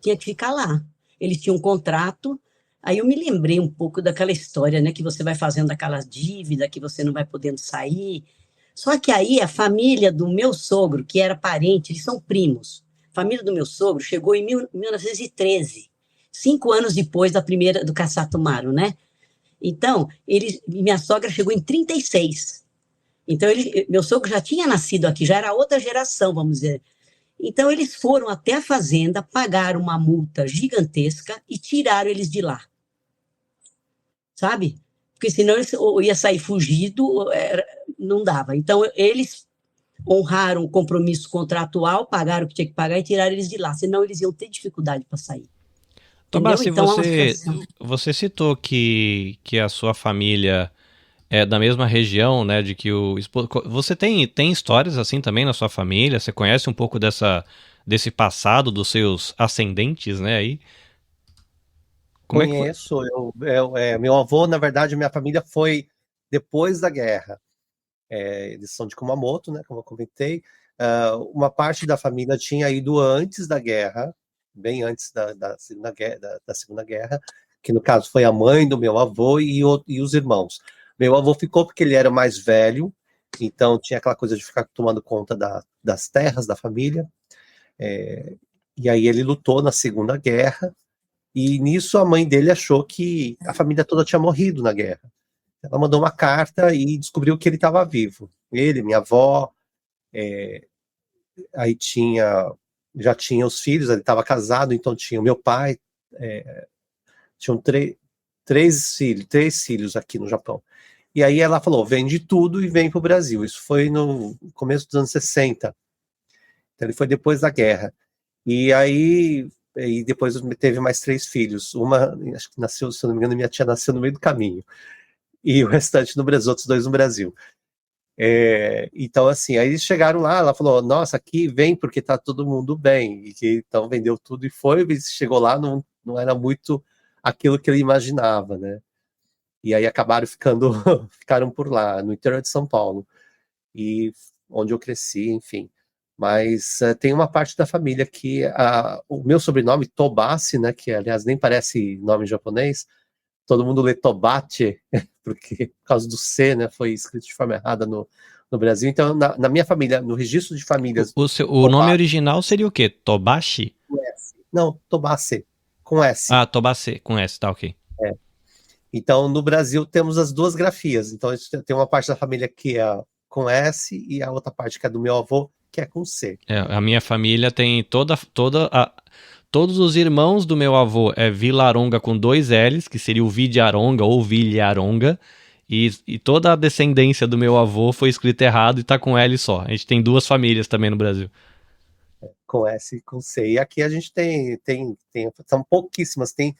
Tinha que ficar lá. Eles tinham um contrato. Aí eu me lembrei um pouco daquela história, né, que você vai fazendo aquela dívida, que você não vai podendo sair. Só que aí a família do meu sogro, que era parente, eles são primos. A família do meu sogro chegou em 1913, 5 anos depois da primeira, do Caçatumaru, né? Então, minha sogra chegou em 36. Então, meu sogro já tinha nascido aqui, já era outra geração, vamos dizer. Então, eles foram até a fazenda, pagaram uma multa gigantesca e tiraram eles de lá. Sabe? Porque senão eles ou ia sair fugido, não dava. Então, eles honraram o compromisso contratual, pagaram o que tinha que pagar e tiraram eles de lá, senão eles iam ter dificuldade para sair. Entendeu? Tobassi, Então é uma situação. você citou que a sua família é da mesma região, né, de que o esposo... Você tem histórias assim também na sua família? Você conhece um pouco desse passado dos seus ascendentes, né, aí? Como é que foi? Conheço, meu avô, na verdade, minha família foi depois da guerra. Eles são de Kumamoto, né, como eu comentei. Uma parte da família tinha ido antes da guerra, bem antes da Segunda Guerra, da Segunda Guerra, que no caso foi a mãe do meu avô e os irmãos. Meu avô ficou porque ele era mais velho, então tinha aquela coisa de ficar tomando conta das terras da família. E aí ele lutou na Segunda Guerra, e nisso a mãe dele achou que a família toda tinha morrido na guerra. Ela mandou uma carta e descobriu que ele estava vivo. Ele, minha avó, aí já tinha os filhos, ele estava casado, então tinha o meu pai, tinham três filhos aqui no Japão. E aí ela falou, vende tudo e vem para o Brasil. Isso foi no começo dos anos 60. Então ele foi depois da guerra. E aí, depois teve mais 3 filhos. Uma, acho que nasceu, se eu não me engano, minha tia nasceu no meio do caminho. E o restante no Brasil, os outros 2 no Brasil. Então, assim, aí eles chegaram lá, ela falou, nossa, aqui vem porque tá todo mundo bem. E que então vendeu tudo e foi, chegou lá, não era muito aquilo que ele imaginava, né? E aí ficaram por lá, no interior de São Paulo, e onde eu cresci, enfim. Mas tem uma parte da família que o meu sobrenome, Tobassi, né, que aliás nem parece nome japonês, todo mundo lê Tobache, porque por causa do C, né, foi escrito de forma errada no Brasil. Então, na minha família, no registro de famílias... O nome original seria o quê? Tobashi? Com S. Não, Tobassi, com S. Ah, Tobassi, com S, tá ok. Então, no Brasil, temos as 2 grafias. Então, tem uma parte da família que é com S e a outra parte que é do meu avô, que é com C. A minha família tem todos os irmãos do meu avô é Vilaronga com 2 L's, que seria o Vidiaronga ou Vilharonga, e toda a descendência do meu avô foi escrita errado e tá com L só. A gente tem 2 famílias também no Brasil. Com S e com C. E aqui a gente são pouquíssimas, tem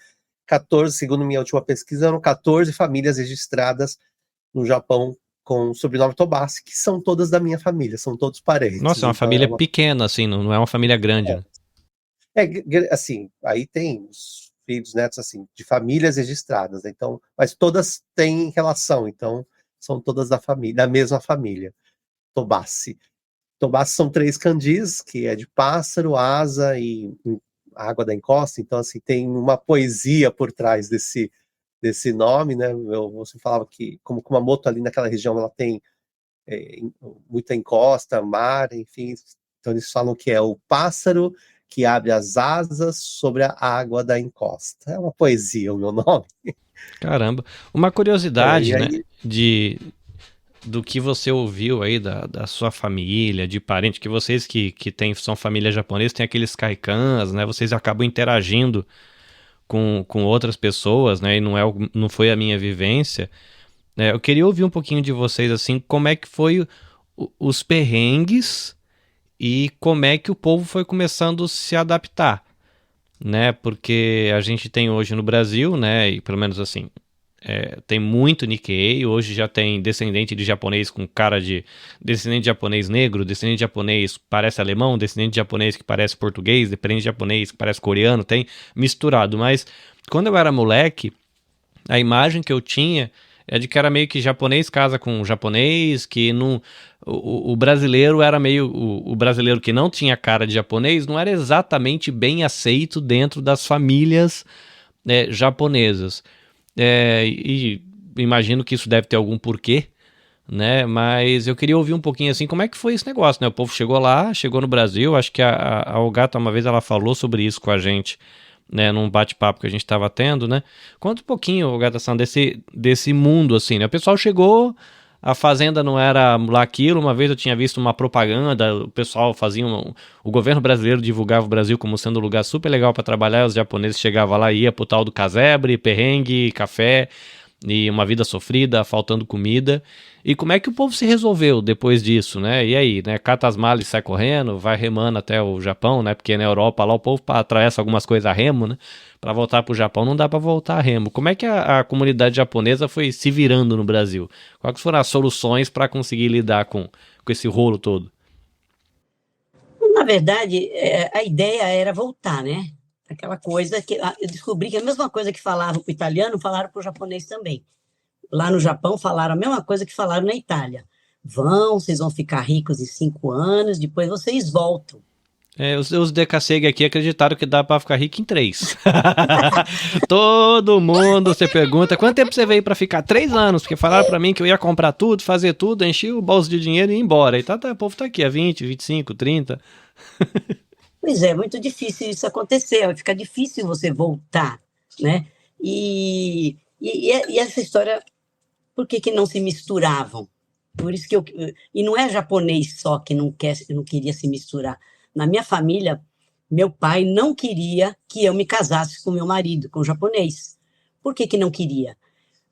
14, segundo minha última pesquisa, eram 14 famílias registradas no Japão com o sobrenome Tobassi, que são todas da minha família, são todos parentes. Nossa, é uma família pequena, assim, não é uma família grande, né? Assim, aí tem os filhos, netos, assim, de famílias registradas, né? Então, mas todas têm relação, então são todas da mesma família, Tobassi. Tobassi são 3 kanjis, que é de pássaro, asa e água da encosta, então assim, tem uma poesia por trás desse nome, né? Você falava que, como Kumamoto ali naquela região, ela tem muita encosta, mar, enfim, então eles falam que é o pássaro que abre as asas sobre a água da encosta. É uma poesia o meu nome. Caramba. Uma curiosidade, aí... né, do que você ouviu aí da sua família, de parente, que vocês que são família japonesa, tem aqueles kaikans, né, vocês acabam interagindo com outras pessoas, né, e não foi a minha vivência. Eu queria ouvir um pouquinho de vocês, assim, como é que foi os perrengues e como é que o povo foi começando a se adaptar, né, porque a gente tem hoje no Brasil, né, e pelo menos assim, tem muito Nikkei, hoje já tem descendente de japonês com cara de descendente de japonês negro, descendente de japonês que parece alemão, descendente de japonês que parece português, descendente de japonês que parece coreano, tem misturado, mas quando eu era moleque, a imagem que eu tinha é de que era meio que japonês casa com japonês, que não, o brasileiro era meio, o brasileiro que não tinha cara de japonês não era exatamente bem aceito dentro das famílias japonesas. E imagino que isso deve ter algum porquê, né? Mas eu queria ouvir um pouquinho assim, como é que foi esse negócio, né? O povo chegou lá, chegou no Brasil, acho que a Ogata uma vez ela falou sobre isso com a gente, né? Num bate-papo que a gente estava tendo, né? Conta um pouquinho, Ogata-san, desse mundo, assim, né? O pessoal chegou, a fazenda não era lá aquilo, uma vez eu tinha visto uma propaganda, o pessoal fazia, o governo brasileiro divulgava o Brasil como sendo um lugar super legal para trabalhar, os japoneses chegavam lá e ia pro tal do casebre, perrengue, café, e uma vida sofrida, faltando comida. E como é que o povo se resolveu depois disso, né? E aí, né? Cata as malas e sai correndo, vai remando até o Japão, né? Porque na Europa lá o povo atravessa algumas coisas a remo, né? Para voltar pro Japão não dá para voltar a remo. Como é que a comunidade japonesa foi se virando no Brasil? Quais foram as soluções para conseguir lidar com esse rolo todo? Na verdade, a ideia era voltar, né? Aquela coisa que eu descobri que a mesma coisa que falavam para o italiano, falaram para o japonês também. Lá no Japão falaram a mesma coisa que falaram na Itália. Vocês vão ficar ricos em 5 anos, depois vocês voltam. Os decassegue aqui acreditaram que dá pra ficar rico em 3. Todo mundo, você pergunta, quanto tempo você veio pra ficar? 3 anos, porque falaram pra mim que eu ia comprar tudo, fazer tudo, encher o bolso de dinheiro e ir embora. E o povo tá aqui, 20, 25, 30. Pois é, muito difícil isso acontecer, vai ficar difícil você voltar, né? E essa história, por que não se misturavam? Por isso que e não é japonês só que não queria se misturar. Na minha família, meu pai não queria que eu me casasse com meu marido, com o japonês. Por que não queria?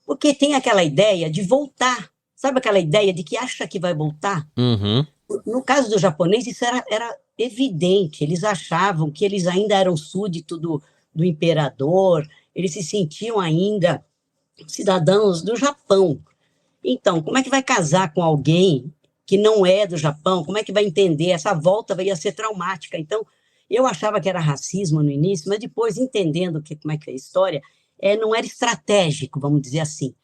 Porque tem aquela ideia de voltar. Sabe aquela ideia de que acha que vai voltar? Uhum. No caso do japonês, isso era evidente. Eles achavam que eles ainda eram súditos do imperador, eles se sentiam ainda cidadãos do Japão. Então, como é que vai casar com alguém que não é do Japão? Como é que vai entender? Essa volta ia ser traumática. Então, eu achava que era racismo no início, mas depois, entendendo como é que é a história, não era estratégico, vamos dizer assim.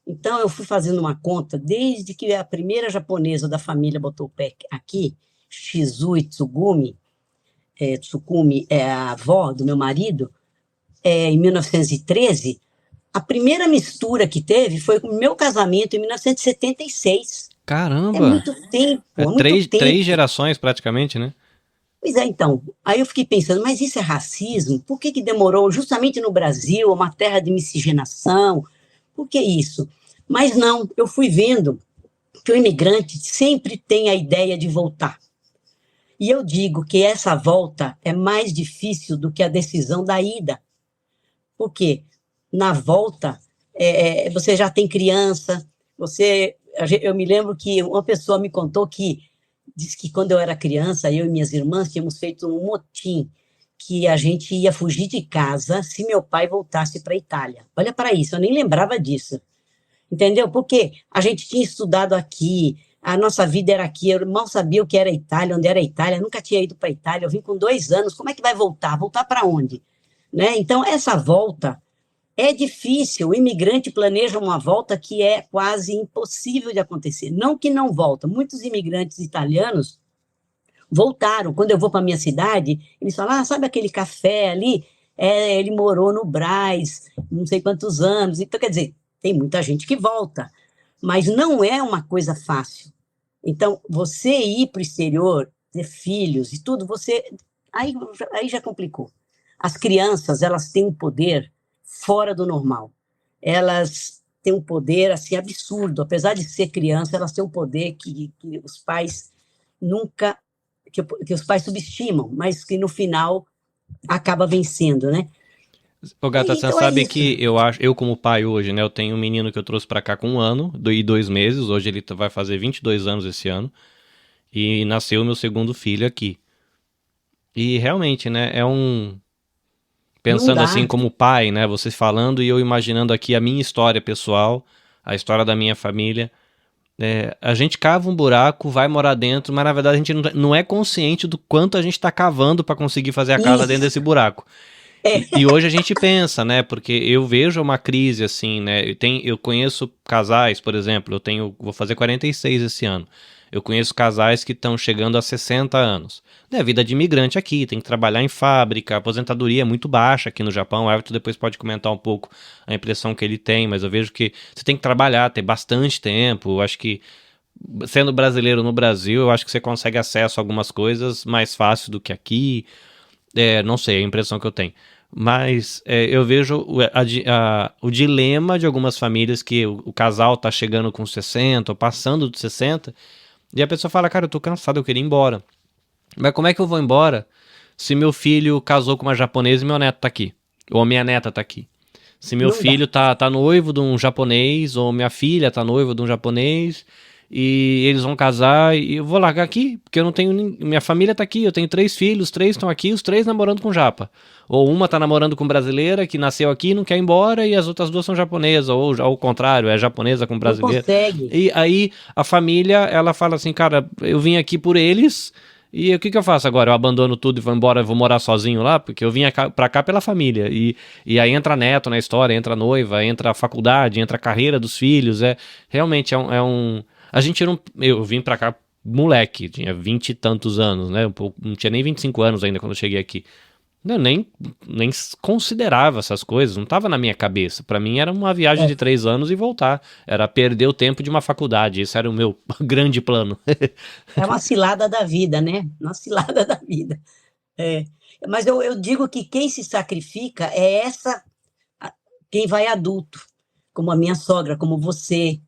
Então, eu fui fazendo uma conta, desde que a primeira japonesa da família botou o pé aqui, Shizue Tsugumi, Tsukumi é a avó do meu marido, em 1913, a primeira mistura que teve foi o meu casamento em 1976. Caramba! É muito tempo, muito tempo. 3 gerações praticamente, né? Pois é, então, aí eu fiquei pensando, mas isso é racismo? Por que demorou justamente no Brasil, uma terra de miscigenação? Por que isso? Mas não, eu fui vendo que o imigrante sempre tem a ideia de voltar. E eu digo que essa volta é mais difícil do que a decisão da ida. Por quê? Na volta, você já tem criança, eu me lembro que uma pessoa me contou que disse que quando eu era criança, eu e minhas irmãs tínhamos feito um motim, que a gente ia fugir de casa se meu pai voltasse para a Itália. Olha para isso, eu nem lembrava disso. Entendeu? Porque a gente tinha estudado aqui, a nossa vida era aqui, eu mal sabia o que era a Itália, onde era a Itália, nunca tinha ido para a Itália, eu vim com 2 anos, como é que vai voltar? Voltar para onde? Né? Então, essa volta é difícil, o imigrante planeja uma volta que é quase impossível de acontecer. Não que não volta, muitos imigrantes italianos voltaram. Quando eu vou para a minha cidade, eles falam, sabe aquele café ali? Ele morou no Brás, não sei quantos anos. Então, quer dizer, tem muita gente que volta, mas não é uma coisa fácil. Então, você ir para o exterior, ter filhos e tudo, aí já complicou. As crianças, elas têm um poder fora do normal. Elas têm um poder assim absurdo, apesar de ser criança, elas têm um poder que os pais nunca, que os pais subestimam, mas que no final acaba vencendo, né? Ô Gata, você Então sabe isso. que eu como pai hoje, né, eu tenho um menino que eu trouxe pra cá com 1 ano e 2 meses, hoje ele vai fazer 22 anos esse ano, e nasceu meu segundo filho aqui. E realmente, né, pensando assim como pai, né, você falando e eu imaginando aqui a minha história pessoal, a história da minha família, a gente cava um buraco, vai morar dentro, mas na verdade a gente não é consciente do quanto a gente tá cavando pra conseguir fazer a casa dentro desse buraco. E hoje a gente pensa, né, porque eu vejo uma crise assim, né, eu conheço casais, por exemplo, vou fazer 46 esse ano, eu conheço casais que estão chegando a 60 anos, né, vida de imigrante aqui, tem que trabalhar em fábrica, a aposentadoria é muito baixa aqui no Japão, o Everton depois pode comentar um pouco a impressão que ele tem, mas eu vejo que você tem que trabalhar, ter bastante tempo, eu acho que sendo brasileiro no Brasil, eu acho que você consegue acesso a algumas coisas mais fácil do que aqui, não sei, a impressão que eu tenho. Mas eu vejo o dilema de algumas famílias que o casal tá chegando com 60 ou passando de 60 e a pessoa fala, cara, eu tô cansado, eu queria ir embora. Mas como é que eu vou embora se meu filho casou com uma japonesa e meu neto tá aqui? Ou minha neta tá aqui? Se meu filho tá noivo de um japonês, ou minha filha tá noiva de um japonês, e eles vão casar, e eu vou largar aqui, porque eu não tenho. Minha família tá aqui, eu tenho 3 filhos, 3 estão aqui, os 3 namorando com japa. Ou uma tá namorando com brasileira, que nasceu aqui, não quer ir embora, e as outras 2 são japonesas, ou ao contrário, é japonesa com brasileira. Não consegue. E aí a família, ela fala assim, cara, eu vim aqui por eles. E o que eu faço agora? Eu abandono tudo e vou embora, eu vou morar sozinho lá? Porque eu vim pra cá pela família. E aí entra neto na história, entra noiva, entra a faculdade, entra a carreira dos filhos. Realmente a gente não... Eu vim pra cá moleque, tinha 20 e tantos anos, né? Não tinha nem 25 anos ainda quando eu cheguei aqui. Não, nem considerava essas coisas, não estava na minha cabeça. Para mim era uma viagem de 3 anos e voltar. Era perder o tempo de uma faculdade. Esse era o meu grande plano. É uma cilada da vida, né? Uma cilada da vida. Mas eu digo que quem se sacrifica é quem vai adulto, como a minha sogra, como você.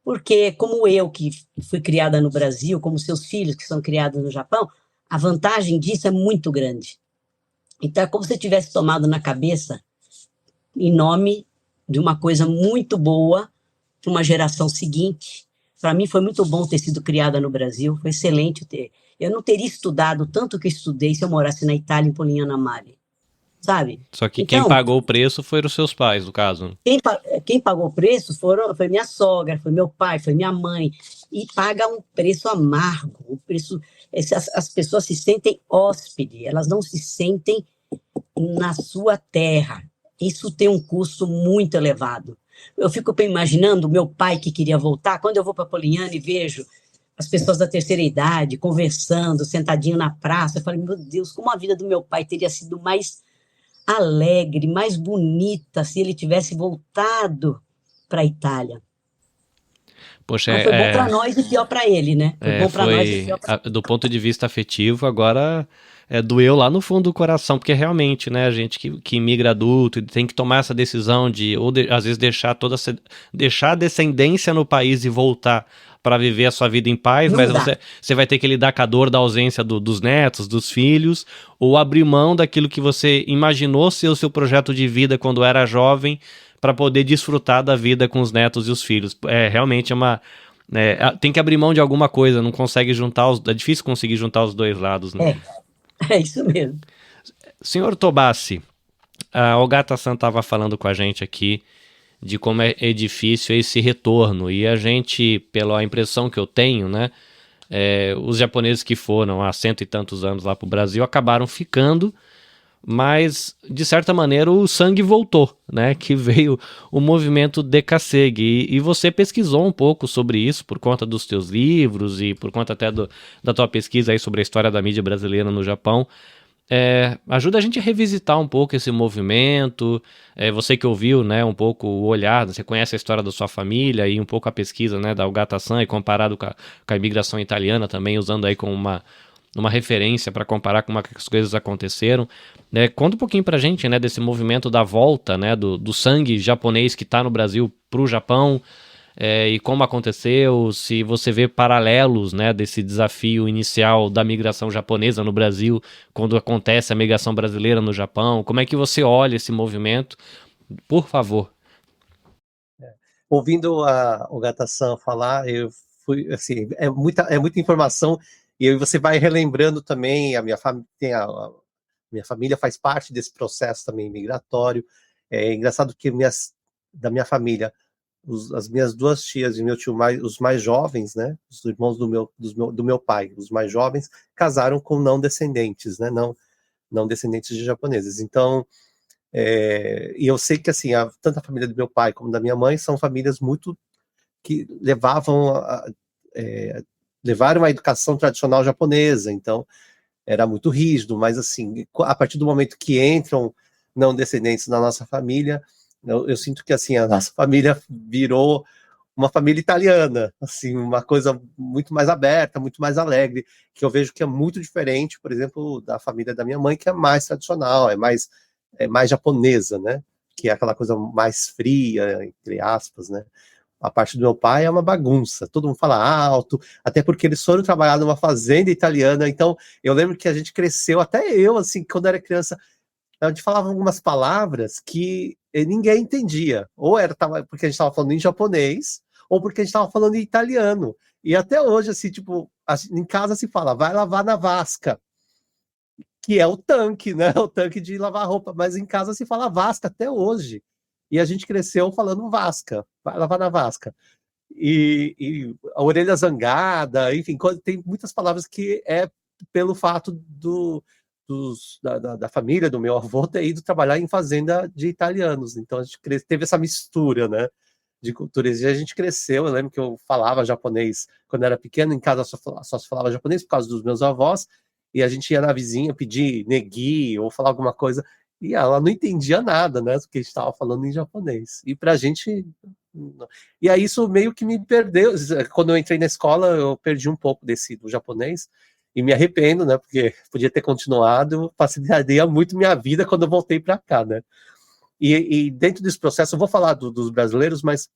Porque, como eu, que fui criada no Brasil, como seus filhos, que são criados no Japão, a vantagem disso é muito grande. Então, é como se eu tivesse tomado na cabeça em nome de uma coisa muito boa para uma geração seguinte. Para mim, foi muito bom ter sido criada no Brasil, foi excelente ter. Eu não teria estudado tanto que eu estudei se eu morasse na Itália, em Polignano a Mare, sabe? Só que então, quem pagou o preço foram os seus pais, no caso. Quem pagou o preço foi minha sogra, foi meu pai, foi minha mãe. E paga um preço amargo, um preço... As pessoas se sentem hóspede, elas não se sentem na sua terra. Isso tem um custo muito elevado. Eu fico imaginando o meu pai que queria voltar, quando eu vou para Polignano e vejo as pessoas da terceira idade conversando, sentadinho na praça, eu falo, meu Deus, como a vida do meu pai teria sido mais alegre, mais bonita se ele tivesse voltado para a Itália. Poxa, mas foi bom para nós e pior para ele, né? Foi bom para nós e pior para ele. Do ponto de vista afetivo, agora doeu lá no fundo do coração, porque realmente, né, a gente que imigra adulto tem que tomar essa decisão às vezes deixar a descendência no país e voltar para viver a sua vida em paz, mas você vai ter que lidar com a dor da ausência dos netos, dos filhos, ou abrir mão daquilo que você imaginou ser o seu projeto de vida quando era jovem, para poder desfrutar da vida com os netos e os filhos. Realmente tem que abrir mão de alguma coisa, não consegue é difícil conseguir juntar os dois lados, né? É isso mesmo. Senhor Tobassi, a Ogata-san estava falando com a gente aqui de como é difícil esse retorno, e a gente, pela impressão que eu tenho, né, os japoneses que foram há 100 e tantos anos lá para o Brasil acabaram ficando, mas, de certa maneira, o sangue voltou, né? Que veio o movimento Dekasegi. E você pesquisou um pouco sobre isso por conta dos teus livros e por conta até da tua pesquisa aí sobre a história da mídia brasileira no Japão. Ajuda a gente a revisitar um pouco esse movimento. Você que ouviu, né, um pouco o olhar, você conhece a história da sua família e um pouco a pesquisa, né, da Ogata-san, e comparado com a imigração italiana também, usando aí como uma referência para comparar como as coisas aconteceram. Conta um pouquinho pra gente, né, desse movimento da volta, né, do sangue japonês que está no Brasil para o Japão, e como aconteceu, se você vê paralelos, né, desse desafio inicial da migração japonesa no Brasil, quando acontece a migração brasileira no Japão, como é que você olha esse movimento? Por favor. Ouvindo a Ogata-san falar, eu fui, assim, é muita informação. E aí você vai relembrando também, a minha família faz parte desse processo também migratório. É engraçado que da minha família, as minhas 2 tias e meu tio, os mais jovens, né, os irmãos do meu pai, os mais jovens, casaram com não descendentes, né, não descendentes de japoneses. Então, e eu sei que assim, tanto a família do meu pai como da minha mãe são famílias muito que levaram a educação tradicional japonesa, então era muito rígido, mas assim, a partir do momento que entram não descendentes na nossa família, eu sinto que assim, a nossa família virou uma família italiana, assim, uma coisa muito mais aberta, muito mais alegre, que eu vejo que é muito diferente, por exemplo, da família da minha mãe, que é mais tradicional, é mais japonesa, né, que é aquela coisa mais fria, entre aspas, né. A parte do meu pai é uma bagunça, todo mundo fala alto, até porque eles foram trabalhar numa fazenda italiana, então eu lembro que a gente cresceu, até eu, assim, quando era criança, a gente falava algumas palavras que e ninguém entendia. Ou era porque a gente estava falando em japonês, ou porque a gente estava falando em italiano. E até hoje, assim, tipo, em casa se fala, vai lavar na vasca, que é o tanque, né? O tanque de lavar roupa. Mas em casa se fala vasca até hoje. E a gente cresceu falando vasca, vai lavar na vasca. E a orelha zangada, enfim, tem muitas palavras que é pelo fato da família do meu avô ter ido trabalhar em fazenda de italianos. Então a gente teve essa mistura, né, de culturas. E a gente cresceu. Eu lembro que eu falava japonês quando era pequeno, em casa só se falava japonês por causa dos meus avós, e a gente ia na vizinha pedir negui ou falar alguma coisa, e ela não entendia nada, né, do que a gente estava falando em japonês. E pra gente... E aí isso meio que me perdeu. Quando eu entrei na escola, eu perdi um pouco do japonês, e me arrependo, né, porque podia ter continuado, facilitaria muito minha vida quando eu voltei para cá, né. E dentro desse processo, eu vou falar dos brasileiros, mas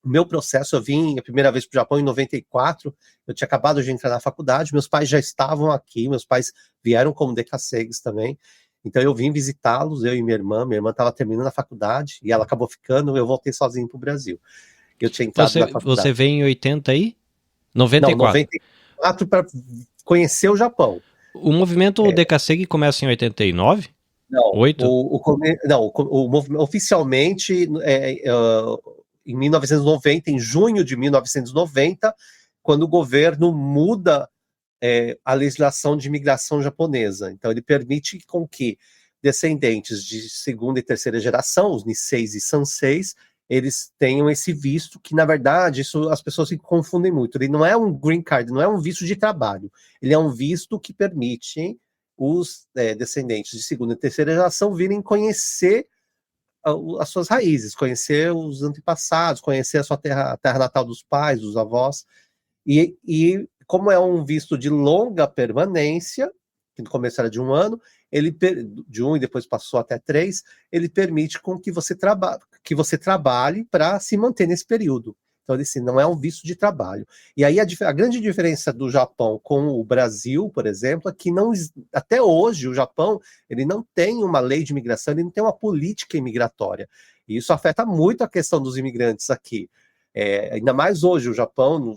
o meu processo, eu vim a primeira vez para o Japão em 94, eu tinha acabado de entrar na faculdade, meus pais já estavam aqui, meus pais vieram como decassegues também, então eu vim visitá-los, eu e minha irmã estava terminando a faculdade, e ela acabou ficando, eu voltei sozinho para o Brasil. Eu tinha entrado na faculdade. Você veio em 80 aí? 94? Não, 94 para conhecer o Japão. O movimento Decassegue começa em 89? Não, 8? o movimento oficialmente em 1990, em junho de 1990, quando o governo muda a legislação de imigração japonesa. Então, ele permite com que descendentes de segunda e terceira geração, os Niseis e Sanseis, eles tenham esse visto, que, na verdade, isso as pessoas se confundem muito. Ele não é um green card, não é um visto de trabalho. Ele é um visto que permite os descendentes de segunda e terceira geração virem conhecer as suas raízes, conhecer os antepassados, conhecer a sua a terra natal dos pais, dos avós. E como é um visto de longa permanência, que no começo era de 1 ano, de 1 e depois passou até 3, ele permite com que você trabalhe para se manter nesse período. Então, ele assim, não é um visto de trabalho. E aí a grande diferença do Japão com o Brasil, por exemplo, é que até hoje o Japão ele não tem uma lei de imigração, ele não tem uma política imigratória. E isso afeta muito a questão dos imigrantes aqui. Ainda mais hoje, o Japão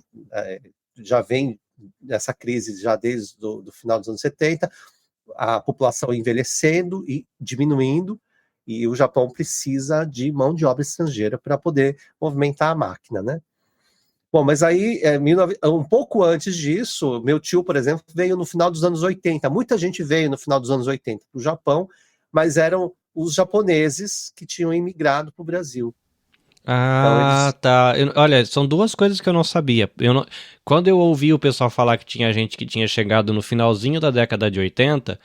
já vem nessa crise já desde o final dos anos 70, a população envelhecendo e diminuindo, e o Japão precisa de mão de obra estrangeira para poder movimentar a máquina, né? Bom, mas aí, um pouco antes disso, meu tio, por exemplo, veio no final dos anos 80. Muita gente veio no final dos anos 80 para o Japão, mas eram os japoneses que tinham imigrado para o Brasil. Ah, tá. Olha, são duas coisas que eu não sabia. Quando eu ouvi o pessoal falar que tinha gente que tinha chegado no finalzinho da década de 80,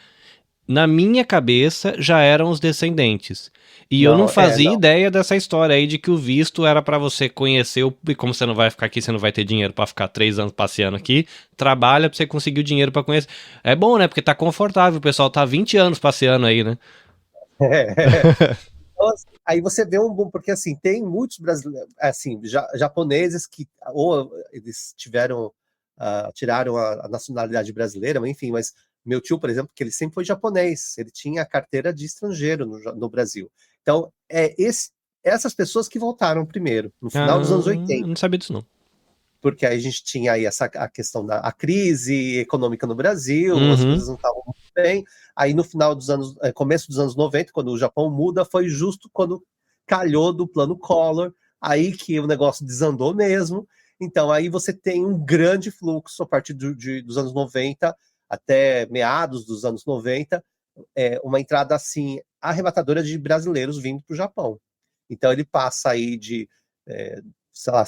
na minha cabeça já eram os descendentes. E eu não fazia ideia dessa história aí de que o visto era pra você conhecer, e como você não vai ficar aqui, você não vai ter dinheiro pra ficar 3 anos passeando aqui, trabalha pra você conseguir o dinheiro pra conhecer. É bom, né? Porque tá confortável, o pessoal tá 20 anos passeando aí, né? Aí você vê porque assim, tem muitos brasileiros, assim, japoneses que ou eles tiraram a nacionalidade brasileira, enfim, mas meu tio, por exemplo, que ele sempre foi japonês, ele tinha a carteira de estrangeiro no Brasil. Então, essas pessoas que voltaram primeiro, no final dos anos 80. Não sabia disso, não. Porque aí a gente tinha aí a questão da crise econômica no Brasil, as coisas não estavam muito bem. Aí no final dos anos, começo dos anos 90, quando o Japão muda, foi justo quando calhou do plano Collor, aí que o negócio desandou mesmo. Então aí você tem um grande fluxo a partir dos anos 90 até meados dos anos 90, uma entrada assim arrebatadora de brasileiros vindo para o Japão. Então ele passa aí de, sei lá,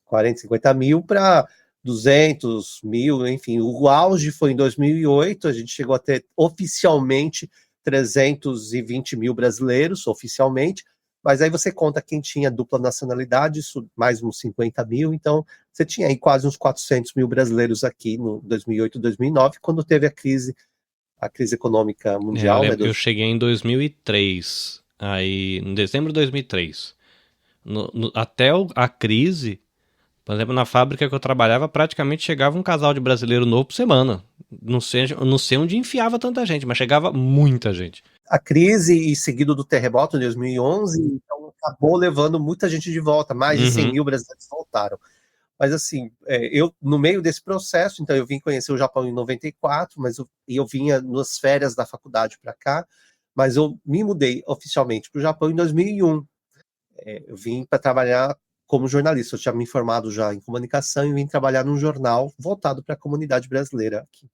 40, 50 mil para 200 mil, enfim. O auge foi em 2008, a gente chegou a ter oficialmente 320 mil brasileiros, oficialmente, mas aí você conta quem tinha dupla nacionalidade, isso mais uns 50 mil, então você tinha aí quase uns 400 mil brasileiros aqui no 2008, 2009, quando teve a crise econômica mundial. Eu cheguei em 2003, aí em dezembro de 2003. Até a crise, por exemplo, na fábrica que eu trabalhava, praticamente chegava um casal de brasileiro novo por semana. Não sei onde enfiava tanta gente, mas chegava muita gente. a crise e seguido do terremoto em 2011, então acabou levando muita gente de volta, mais de 100 mil brasileiros voltaram. Mas assim, eu no meio desse processo, então eu vim conhecer o Japão em 94, mas eu vinha nas férias da faculdade para cá, mas eu me mudei oficialmente para o Japão em 2001. Eu vim para trabalhar como jornalista, eu tinha me formado já em comunicação e vim trabalhar num jornal voltado para a comunidade brasileira aqui.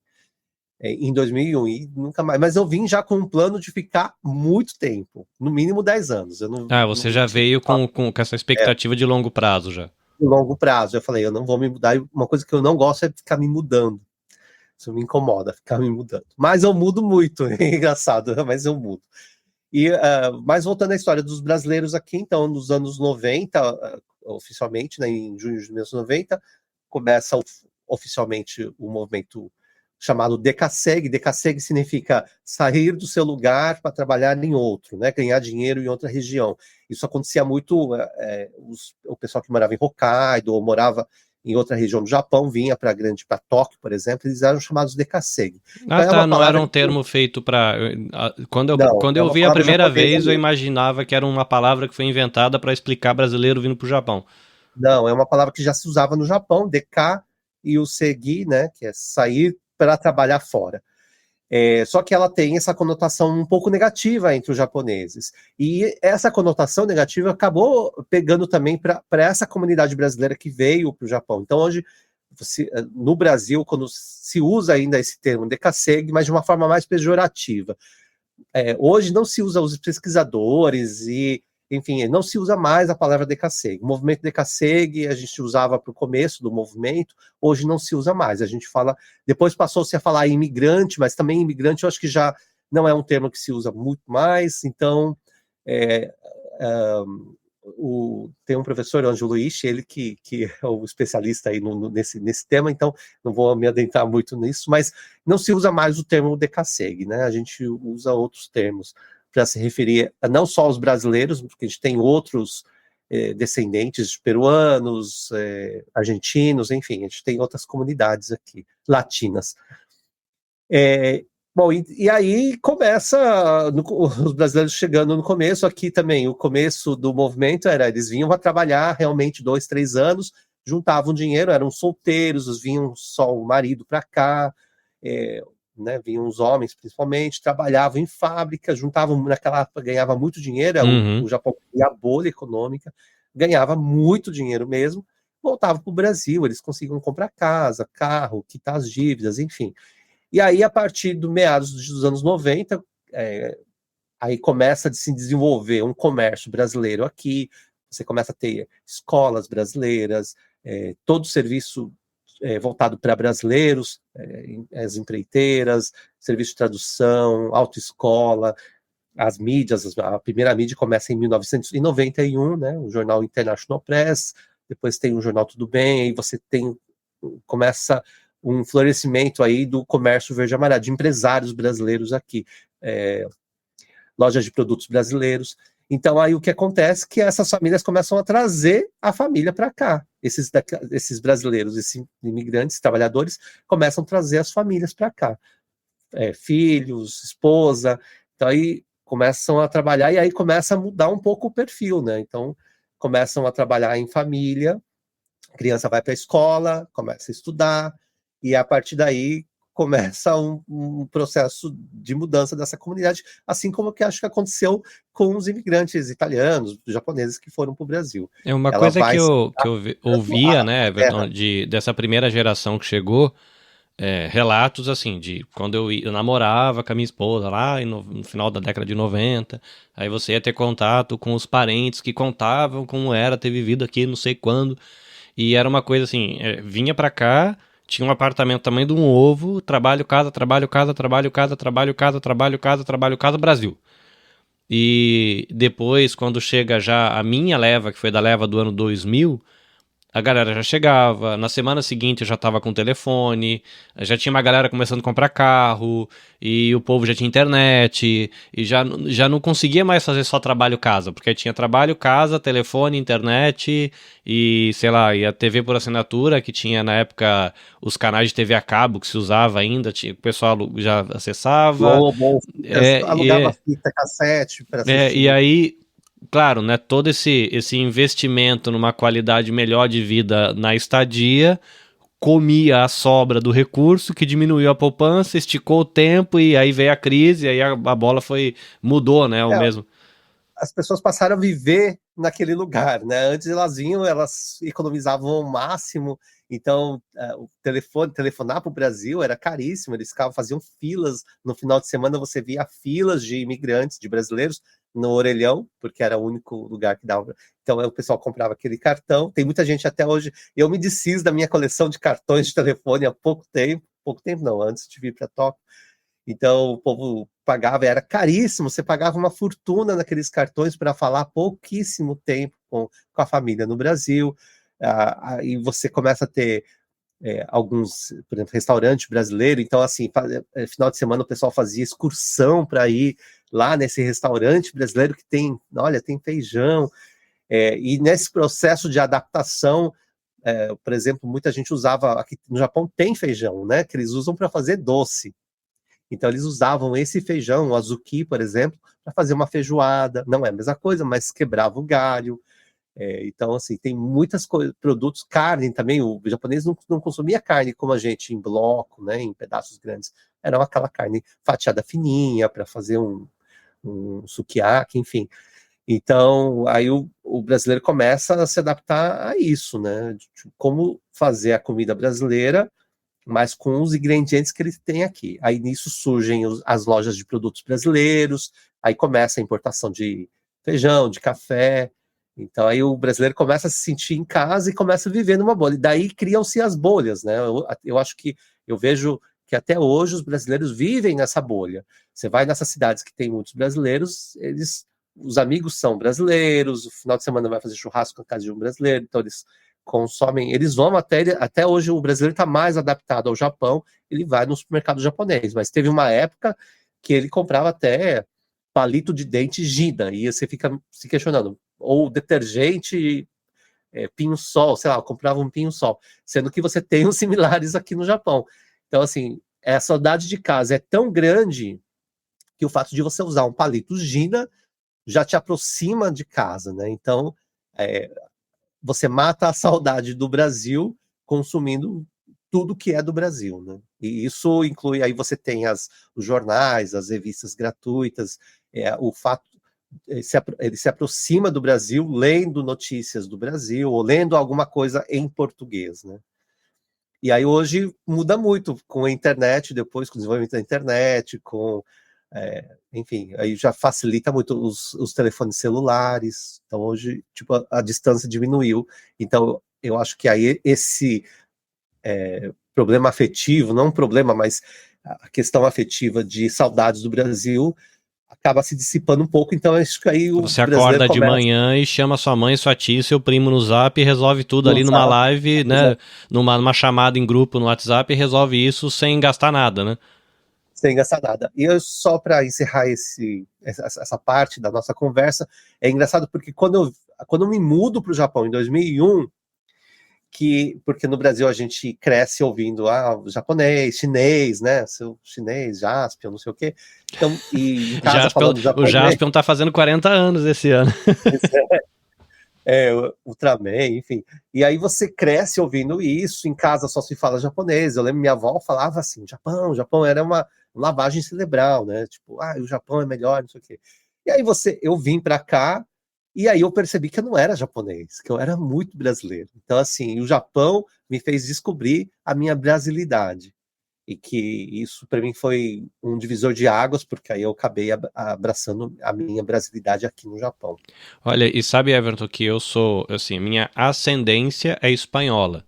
Em 2001, e nunca mais. Mas eu vim já com um plano de ficar muito tempo, no mínimo 10 anos. Você já veio com essa expectativa de longo prazo já. De longo prazo. Eu falei, eu não vou me mudar. E uma coisa que eu não gosto é ficar me mudando. Isso me incomoda, ficar me mudando. Mas eu mudo muito, é engraçado, mas eu mudo. Mas voltando à história dos brasileiros aqui, então, nos anos 90, oficialmente, né, em junho de 1990, começa oficialmente o movimento chamado DECASEG. DECASEG significa sair do seu lugar para trabalhar em outro, né, ganhar dinheiro em outra região. Isso acontecia muito, o pessoal que morava em Hokkaido ou morava em outra região do Japão, vinha para Tóquio, por exemplo, eles eram chamados DECASEG. Então, não era um termo feito para... Quando eu vi a primeira vez, eu imaginava que era uma palavra que foi inventada para explicar brasileiro vindo para o Japão. Não, é uma palavra que já se usava no Japão, DK, e o SEGI, né, que é sair para trabalhar fora. Só que ela tem essa conotação um pouco negativa entre os japoneses. E essa conotação negativa acabou pegando também para essa comunidade brasileira que veio para o Japão. Então, hoje, no Brasil, quando se usa ainda esse termo DECASEG, mas de uma forma mais pejorativa. Hoje não se usa os pesquisadores e, enfim, não se usa mais a palavra DECASEG. O movimento DECASEG a gente usava para o começo do movimento, hoje não se usa mais. A gente fala, depois passou-se a falar imigrante, mas também imigrante eu acho que já não é um termo que se usa muito mais. Então, tem um professor, Ângelo Luiz, ele que é o especialista aí nesse tema, então não vou me adentrar muito nisso, mas não se usa mais o termo DECASEG, né? A gente usa outros termos para se referir a não só aos brasileiros, porque a gente tem outros descendentes de peruanos, argentinos, enfim, a gente tem outras comunidades aqui, latinas. Bom, e aí começa os brasileiros chegando no começo, aqui também, o começo do movimento eles vinham a trabalhar realmente 2, 3 anos, juntavam dinheiro, eram solteiros, vinham só o marido para cá, né, vinham os homens principalmente, trabalhavam em fábrica, juntavam, naquela época ganhava muito dinheiro, o Japão tinha a bolha econômica, ganhava muito dinheiro mesmo, voltava para o Brasil, eles conseguiam comprar casa, carro, quitar as dívidas, enfim. E aí, a partir do meados dos anos 90, aí começa a se desenvolver um comércio brasileiro aqui, você começa a ter escolas brasileiras, todo serviço voltado para brasileiros, as empreiteiras, serviço de tradução, autoescola, as mídias, a primeira mídia começa em 1991, né, o jornal International Press, depois tem o jornal Tudo Bem, aí você começa um florescimento aí do comércio verde e amarelo, de empresários brasileiros aqui, lojas de produtos brasileiros. Então, aí o que acontece é que essas famílias começam a trazer a família para cá. Esses brasileiros, esses imigrantes, trabalhadores, começam a trazer as famílias para cá. Filhos, esposa. Então, aí começam a trabalhar e aí começa a mudar um pouco o perfil, né? Então, começam a trabalhar em família, a criança vai para a escola, começa a estudar, e a partir daí começa um processo de mudança dessa comunidade, assim como que acho que aconteceu com os imigrantes italianos, japoneses que foram para o Brasil. Uma coisa que eu ouvia, né, Everton, dessa primeira geração que chegou, relatos assim, de quando eu namorava com a minha esposa lá no final da década de 90, aí você ia ter contato com os parentes que contavam como era ter vivido aqui não sei quando, e era uma coisa assim, vinha pra cá, tinha um apartamento tamanho de um ovo, trabalho, casa, Brasil. E depois, quando chega já a minha leva, que foi da leva do ano 2000, a galera já chegava, na semana seguinte já tava com telefone, já tinha uma galera começando a comprar carro, e o povo já tinha internet, e já não conseguia mais fazer só trabalho casa, porque tinha trabalho, casa, telefone, internet, e sei lá, e a TV por assinatura, que tinha na época os canais de TV a cabo que se usava ainda, o pessoal já acessava, Globo, é, alugava é, fita cassete para e assistir. aí, claro, né, todo esse investimento numa qualidade melhor de vida na estadia comia a sobra do recurso, que diminuiu a poupança, esticou o tempo e aí veio a crise, e aí a bola mudou, né, o É, mesmo. as pessoas passaram a viver naquele lugar, né? Antes elas economizavam o máximo, então o telefonar para o Brasil era caríssimo, eles faziam filas, no final de semana você via filas de imigrantes, de brasileiros, no Orelhão, porque era o único lugar que dava. Então o pessoal comprava aquele cartão, tem muita gente até hoje, eu me desfiz da minha coleção de cartões de telefone há pouco tempo não, antes de vir para Tóquio. Então, o povo pagava, era caríssimo, você pagava uma fortuna naqueles cartões para falar pouquíssimo tempo com a família no Brasil, e você começa a ter alguns, por exemplo, restaurante brasileiro, então, assim, final de semana o pessoal fazia excursão para ir lá nesse restaurante brasileiro que tem, olha, tem feijão, e nesse processo de adaptação, por exemplo, muita gente usava, aqui no Japão tem feijão, né, que eles usam para fazer doce. Então, eles usavam esse feijão, o azuki, por exemplo, para fazer uma feijoada. Não é a mesma coisa, mas quebrava o galho. Então, assim, tem muitos produtos, carne também. O japonês não consumia carne como a gente, em bloco, né, em pedaços grandes. Era aquela carne fatiada fininha para fazer um sukiyaki, enfim. Então, aí o brasileiro começa a se adaptar a isso, né? De como fazer a comida brasileira, mas com os ingredientes que eles têm aqui. Aí nisso surgem as lojas de produtos brasileiros, aí começa a importação de feijão, de café. Então aí o brasileiro começa a se sentir em casa e começa a viver numa bolha. E daí criam-se as bolhas, né? Eu acho que eu vejo que até hoje os brasileiros vivem nessa bolha. Você vai nessas cidades que tem muitos brasileiros, os amigos são brasileiros, o final de semana vai fazer churrasco na casa de um brasileiro, então eles consomem, eles vão até hoje o brasileiro está mais adaptado ao Japão, ele vai no supermercado japonês, mas teve uma época que ele comprava até palito de dente Gina, e você fica se questionando, ou detergente Pinho-Sol, sei lá, eu comprava um Pinho-Sol, sendo que você tem os similares aqui no Japão. Então, assim, a saudade de casa é tão grande que o fato de você usar um palito Gina já te aproxima de casa, né? Então, você mata a saudade do Brasil consumindo tudo que é do Brasil, né? E isso inclui, aí você tem os jornais, as revistas gratuitas, o fato, ele se aproxima do Brasil lendo notícias do Brasil, ou lendo alguma coisa em português, né? E aí hoje muda muito com a internet, depois com o desenvolvimento da internet, enfim, aí já facilita muito os telefones celulares. Então hoje, tipo, a distância diminuiu. Então eu acho que aí esse problema afetivo, não um problema, mas a questão afetiva de saudades do Brasil acaba se dissipando um pouco. Então acho que aí o Você brasileiro acorda de começa manhã e chama sua mãe, sua tia, seu primo no Zap e resolve tudo a ali numa usar. live, né? Numa chamada em grupo no WhatsApp e resolve isso sem gastar nada, né? Sem gastar nada. E eu, só para encerrar essa parte da nossa conversa, é engraçado porque quando eu me mudo para o Japão em 2001, porque no Brasil a gente cresce ouvindo japonês, chinês, né? Seu chinês, Jaspion, não sei o quê. Então, e em casa falando O japonês. Jaspion tá fazendo 40 anos esse ano. Ultraman, enfim. E aí você cresce ouvindo isso, em casa só se fala japonês. Eu lembro minha avó falava assim, Japão era uma lavagem cerebral, né? Tipo, o Japão é melhor, não sei o quê. E aí eu vim para cá, e aí eu percebi que eu não era japonês, que eu era muito brasileiro. Então, assim, o Japão me fez descobrir a minha brasilidade. E que isso para mim foi um divisor de águas, porque aí eu acabei abraçando a minha brasilidade aqui no Japão. Olha, e sabe, Everton, que eu sou, assim, minha ascendência é espanhola.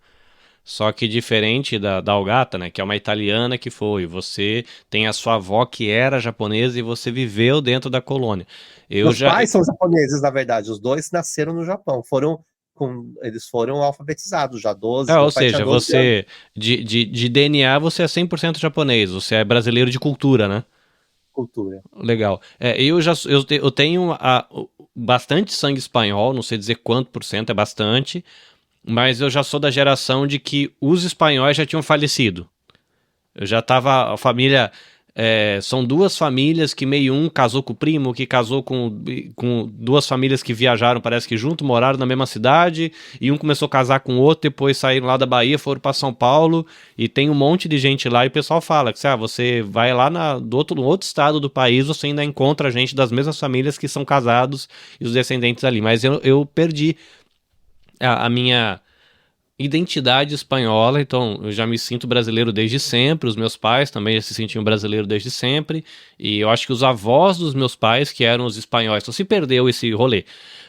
Só que diferente da Algata, né, que é uma italiana que foi, você tem a sua avó que era japonesa e você viveu dentro da colônia. Meus pais são japoneses, na verdade, os dois nasceram no Japão, foram eles foram alfabetizados já, 12. Ou Meu pai tinha seja, 12 você, de DNA, você é 100% japonês, você é brasileiro de cultura, né? cultura. Legal. Eu tenho bastante sangue espanhol, não sei dizer quanto por cento, é bastante, mas eu já sou da geração de que os espanhóis já tinham falecido. Eu já tava, a família, são duas famílias que meio um casou com o primo, que casou com duas famílias que viajaram, parece que junto, moraram na mesma cidade, e um começou a casar com o outro, depois saíram lá da Bahia, foram para São Paulo, e tem um monte de gente lá, e o pessoal fala que você vai lá no outro estado do país, você ainda encontra gente das mesmas famílias que são casados, e os descendentes ali, mas eu perdi a minha identidade espanhola, então eu já me sinto brasileiro desde sempre, os meus pais também já se sentiam brasileiro desde sempre, e eu acho que os avós dos meus pais, que eram os espanhóis, então se perdeu esse rolê,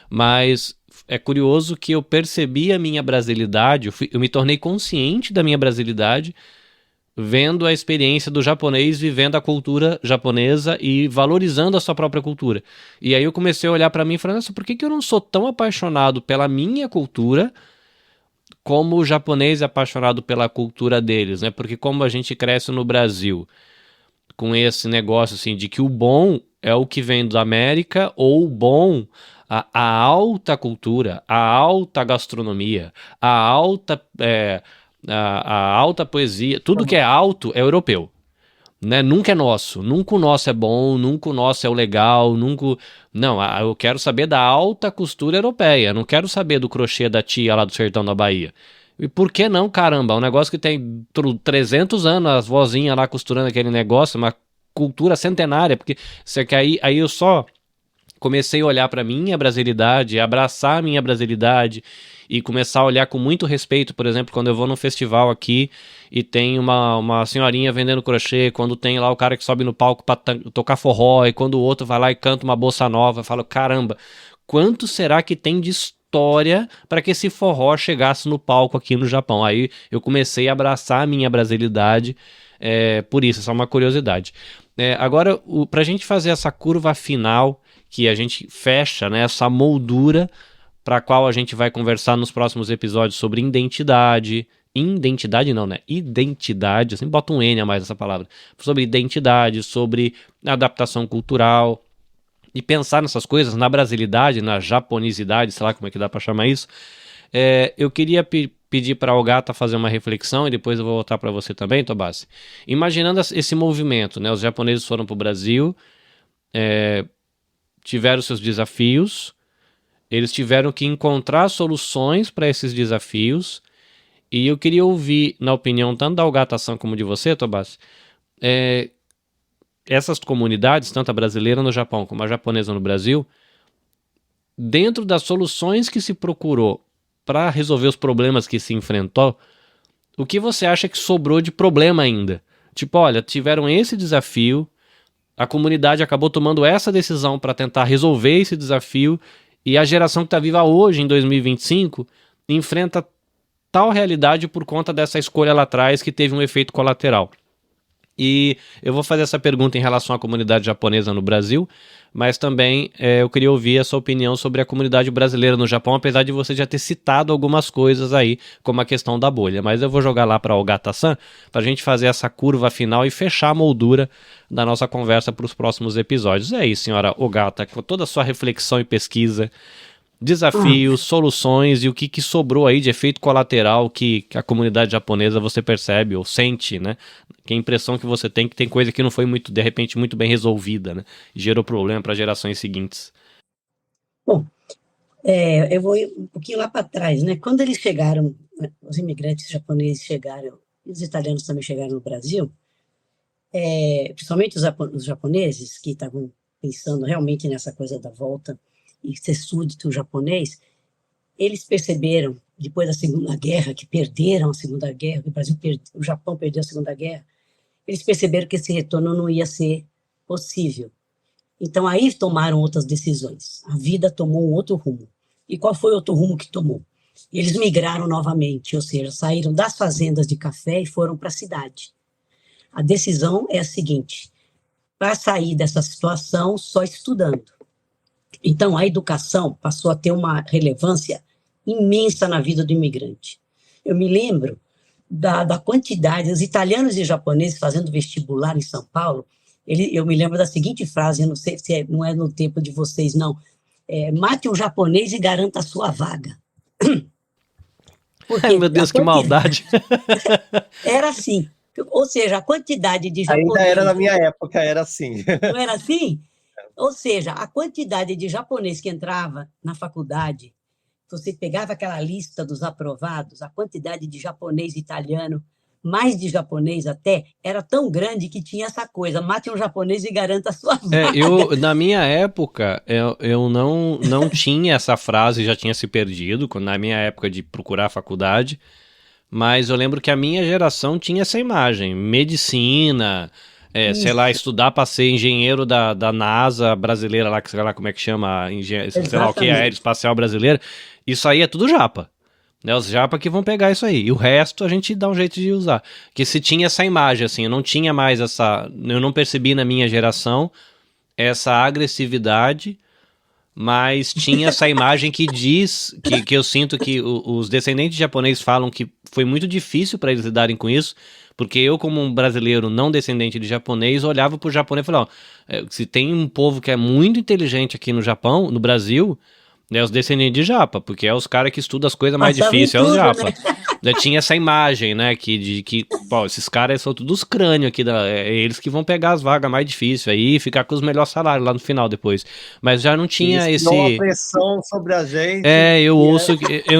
mas é curioso que eu percebi a minha brasilidade, eu me tornei consciente da minha brasilidade, vendo a experiência do japonês, vivendo a cultura japonesa e valorizando a sua própria cultura, e aí eu comecei a olhar para mim e falei, nossa, por que eu não sou tão apaixonado pela minha cultura como o japonês é apaixonado pela cultura deles, né? Porque como a gente cresce no Brasil com esse negócio assim de que o bom é o que vem da América ou o bom, a alta cultura, a alta gastronomia, a alta poesia, tudo que é alto é europeu. Né? Nunca é nosso, nunca o nosso é bom, nunca o nosso é o legal, nunca... Não, eu quero saber da alta costura europeia, não quero saber do crochê da tia lá do sertão da Bahia. E por que não, caramba? É um negócio que tem 300 anos, as vozinhas lá costurando aquele negócio, uma cultura centenária, porque aí eu só comecei a olhar para minha brasilidade, abraçar a minha brasilidade e começar a olhar com muito respeito, por exemplo, quando eu vou num festival aqui e tem uma senhorinha vendendo crochê, quando tem lá o cara que sobe no palco para tocar forró, e quando o outro vai lá e canta uma bossa nova, eu falo, caramba, quanto será que tem de história para que esse forró chegasse no palco aqui no Japão? Aí eu comecei a abraçar a minha brasilidade, por isso, essa é uma curiosidade. Agora, para a gente fazer essa curva final, que a gente fecha, né, essa moldura para a qual a gente vai conversar nos próximos episódios sobre identidade não, né? Identidade, assim, bota um N a mais nessa palavra. Sobre identidade, sobre adaptação cultural e pensar nessas coisas, na brasilidade, na japonicidade, sei lá como é que dá para chamar isso. Eu queria pedir para a Ogata fazer uma reflexão e depois eu vou voltar para você também, Tobassi. Imaginando esse movimento, né? Os japoneses foram para o Brasil, tiveram seus desafios, eles tiveram que encontrar soluções para esses desafios, e eu queria ouvir, na opinião tanto da Ogata-san como de você, Tobassi, essas comunidades, tanto a brasileira no Japão como a japonesa no Brasil, dentro das soluções que se procurou para resolver os problemas que se enfrentou, o que você acha que sobrou de problema ainda? Tipo, olha, tiveram esse desafio, a comunidade acabou tomando essa decisão para tentar resolver esse desafio, e a geração que está viva hoje, em 2025, enfrenta tal realidade por conta dessa escolha lá atrás que teve um efeito colateral. E eu vou fazer essa pergunta em relação à comunidade japonesa no Brasil, mas também eu queria ouvir a sua opinião sobre a comunidade brasileira no Japão, apesar de você já ter citado algumas coisas aí, como a questão da bolha. Mas eu vou jogar lá para o Ogata-san, para a gente fazer essa curva final e fechar a moldura da nossa conversa para os próximos episódios. É isso, senhora Ogata, com toda a sua reflexão e pesquisa, desafios, soluções e o que sobrou aí de efeito colateral que a comunidade japonesa você percebe ou sente, né? Que a impressão que você tem que tem coisa que não foi muito, de repente, muito bem resolvida, né? E gerou problema para gerações seguintes. Bom, eu vou um pouquinho lá para trás, né? Quando eles chegaram, os imigrantes japoneses chegaram, e os italianos também chegaram no Brasil, principalmente os japoneses, que estavam pensando realmente nessa coisa da volta e ser súdito japonês, eles perceberam, depois da Segunda Guerra, que perderam a Segunda Guerra, que o Japão perdeu a Segunda Guerra, eles perceberam que esse retorno não ia ser possível. Então, aí tomaram outras decisões. A vida tomou um outro rumo. E qual foi o outro rumo que tomou? Eles migraram novamente, ou seja, saíram das fazendas de café e foram para a cidade. A decisão é a seguinte: para sair dessa situação, só estudando. Então, a educação passou a ter uma relevância imensa na vida do imigrante. Eu me lembro da quantidade, os italianos e japoneses fazendo vestibular em São Paulo, eu me lembro da seguinte frase, eu não sei se não é no tempo de vocês, não. Mate um japonês e garanta a sua vaga. Ai, meu Deus, que maldade. Era assim. Ou seja, a quantidade de japoneses... Ainda era na minha época, era assim. Não era assim? Ou seja, a quantidade de japonês que entrava na faculdade, você pegava aquela lista dos aprovados, a quantidade de japonês e italiano, mais de japonês até, era tão grande que tinha essa coisa, mate um japonês e garanta a sua vaga. Na minha época, eu não tinha essa frase, já tinha se perdido, na minha época de procurar faculdade, mas eu lembro que a minha geração tinha essa imagem, medicina, sei lá, estudar para ser engenheiro da NASA brasileira, lá, sei lá como é que chama, sei lá o que, aeroespacial brasileira, isso aí é tudo japa. Né, os japa que vão pegar isso aí. E o resto a gente dá um jeito de usar. Que se tinha essa imagem, assim, eu não tinha mais eu não percebi na minha geração essa agressividade, mas tinha essa imagem que diz, que eu sinto que os descendentes japoneses falam que foi muito difícil para eles lidarem com isso, porque eu, como um brasileiro não descendente de japonês, olhava pro japonês e falava, se tem um povo que é muito inteligente aqui no Japão, no Brasil... Os descendentes de japa, porque é os caras que estudam as coisas mais difíceis, é os japa. Né? Tinha essa imagem, né, pô, esses caras são todos crânio aqui, é eles que vão pegar as vagas mais difíceis aí e ficar com os melhores salários lá no final depois. Mas já não tinha uma pressão sobre a gente. Eu ouço,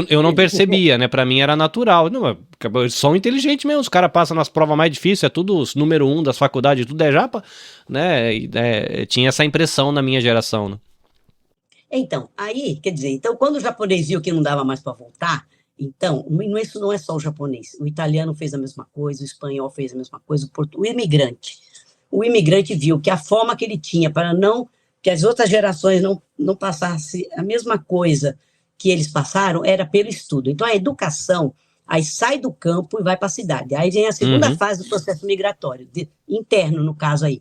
eu não percebia, né, pra mim era natural. Não, eles são inteligentes mesmo, os caras passam nas provas mais difíceis, é tudo os número 1 das faculdades, tudo é japa, né, tinha essa impressão na minha geração, né. Então, aí, quer dizer, quando o japonês viu que não dava mais para voltar, então, isso não é só o japonês, o italiano fez a mesma coisa, o espanhol fez a mesma coisa, o imigrante viu que a forma que ele tinha para que as outras gerações não passassem a mesma coisa que eles passaram, era pelo estudo. Então, a educação, aí sai do campo e vai para a cidade. Aí vem a segunda fase do processo migratório, interno, no caso aí.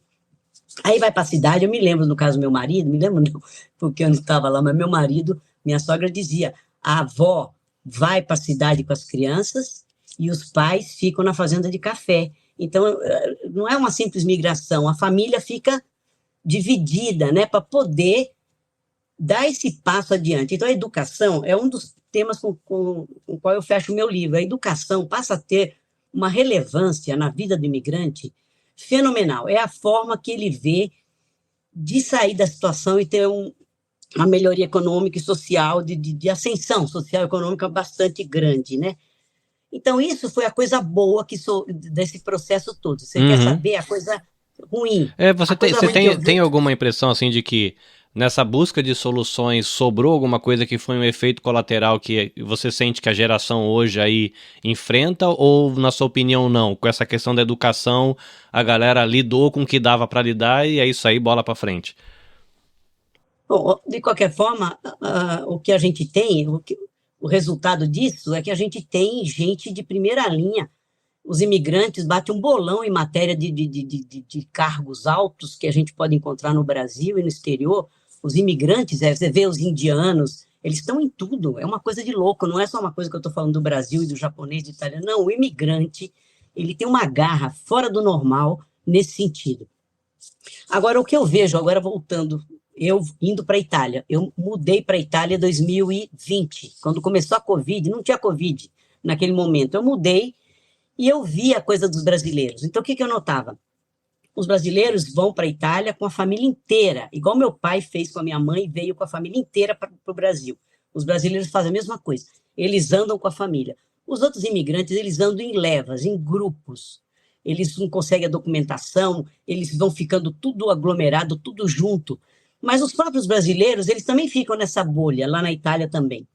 Aí vai para a cidade, eu me lembro, no caso do meu marido, me lembro não, porque eu não estava lá, mas meu marido, minha sogra dizia, a avó vai para a cidade com as crianças e os pais ficam na fazenda de café. Então, não é uma simples migração, a família fica dividida, né, para poder dar esse passo adiante. Então, a educação é um dos temas com o qual eu fecho o meu livro. A educação passa a ter uma relevância na vida do imigrante fenomenal. É a forma que ele vê de sair da situação e ter uma melhoria econômica e social, de ascensão social e econômica bastante grande, né? Então, isso foi a coisa boa desse processo todo. Você quer saber a coisa ruim? Você tem alguma impressão, assim, de que nessa busca de soluções sobrou alguma coisa que foi um efeito colateral que você sente que a geração hoje aí enfrenta, ou, na sua opinião, não? Com essa questão da educação, a galera lidou com o que dava para lidar e é isso aí, bola para frente. Bom, de qualquer forma, o que a gente tem, o resultado disso é que a gente tem gente de primeira linha. Os imigrantes batem um bolão em matéria de cargos altos que a gente pode encontrar no Brasil e no exterior. Os imigrantes, você vê os indianos, eles estão em tudo, é uma coisa de louco, não é só uma coisa que eu estou falando do Brasil e do japonês, do italiano, não, o imigrante, ele tem uma garra fora do normal nesse sentido. Agora, o que eu vejo, agora voltando, eu indo para a Itália, eu mudei para a Itália em 2020, quando começou a Covid, não tinha Covid naquele momento, eu mudei e eu vi a coisa dos brasileiros. Então, o que eu notava? Os brasileiros vão para a Itália com a família inteira, igual meu pai fez com a minha mãe, veio com a família inteira para o Brasil. Os brasileiros fazem a mesma coisa, eles andam com a família. Os outros imigrantes, eles andam em levas, em grupos. Eles não conseguem a documentação, eles vão ficando tudo aglomerado, tudo junto. Mas os próprios brasileiros, eles também ficam nessa bolha, lá na Itália também.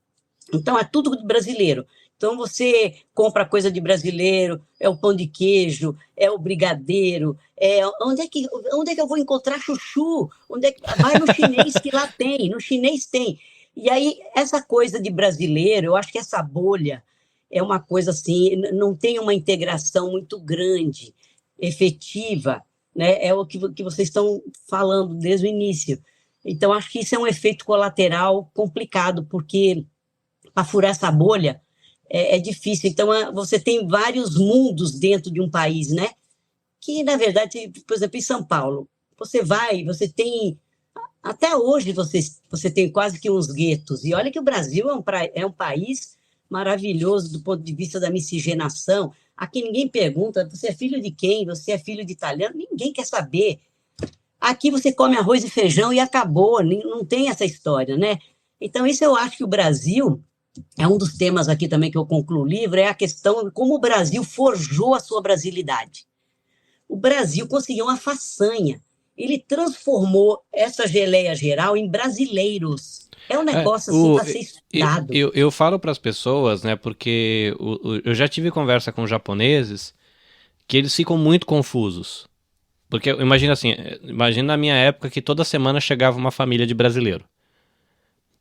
Então, é tudo brasileiro. Então, você compra coisa de brasileiro, é o pão de queijo, é o brigadeiro, onde é que eu vou encontrar chuchu? Vai no chinês que lá tem, no chinês tem. E aí, essa coisa de brasileiro, eu acho que essa bolha é uma coisa assim, não tem uma integração muito grande, efetiva, né? É o que vocês estão falando desde o início. Então, acho que isso é um efeito colateral complicado, porque para furar essa bolha é difícil. Então, você tem vários mundos dentro de um país, né? Que, na verdade, por exemplo, em São Paulo, você tem. Até hoje você tem quase que uns guetos. E olha que o Brasil é um país maravilhoso do ponto de vista da miscigenação. Aqui ninguém pergunta, você é filho de quem? Você é filho de italiano? Ninguém quer saber. Aqui você come arroz e feijão e acabou, não tem essa história, né? Então, isso eu acho que o Brasil, é um dos temas aqui também que eu concluo o livro, é a questão de como o Brasil forjou a sua brasilidade. O Brasil conseguiu uma façanha. Ele transformou essa geleia geral em brasileiros. É um negócio assim para ser estudado. Eu falo para as pessoas, né, porque eu já tive conversa com japoneses que eles ficam muito confusos. Porque imagina assim, imagina na minha época que toda semana chegava uma família de brasileiro.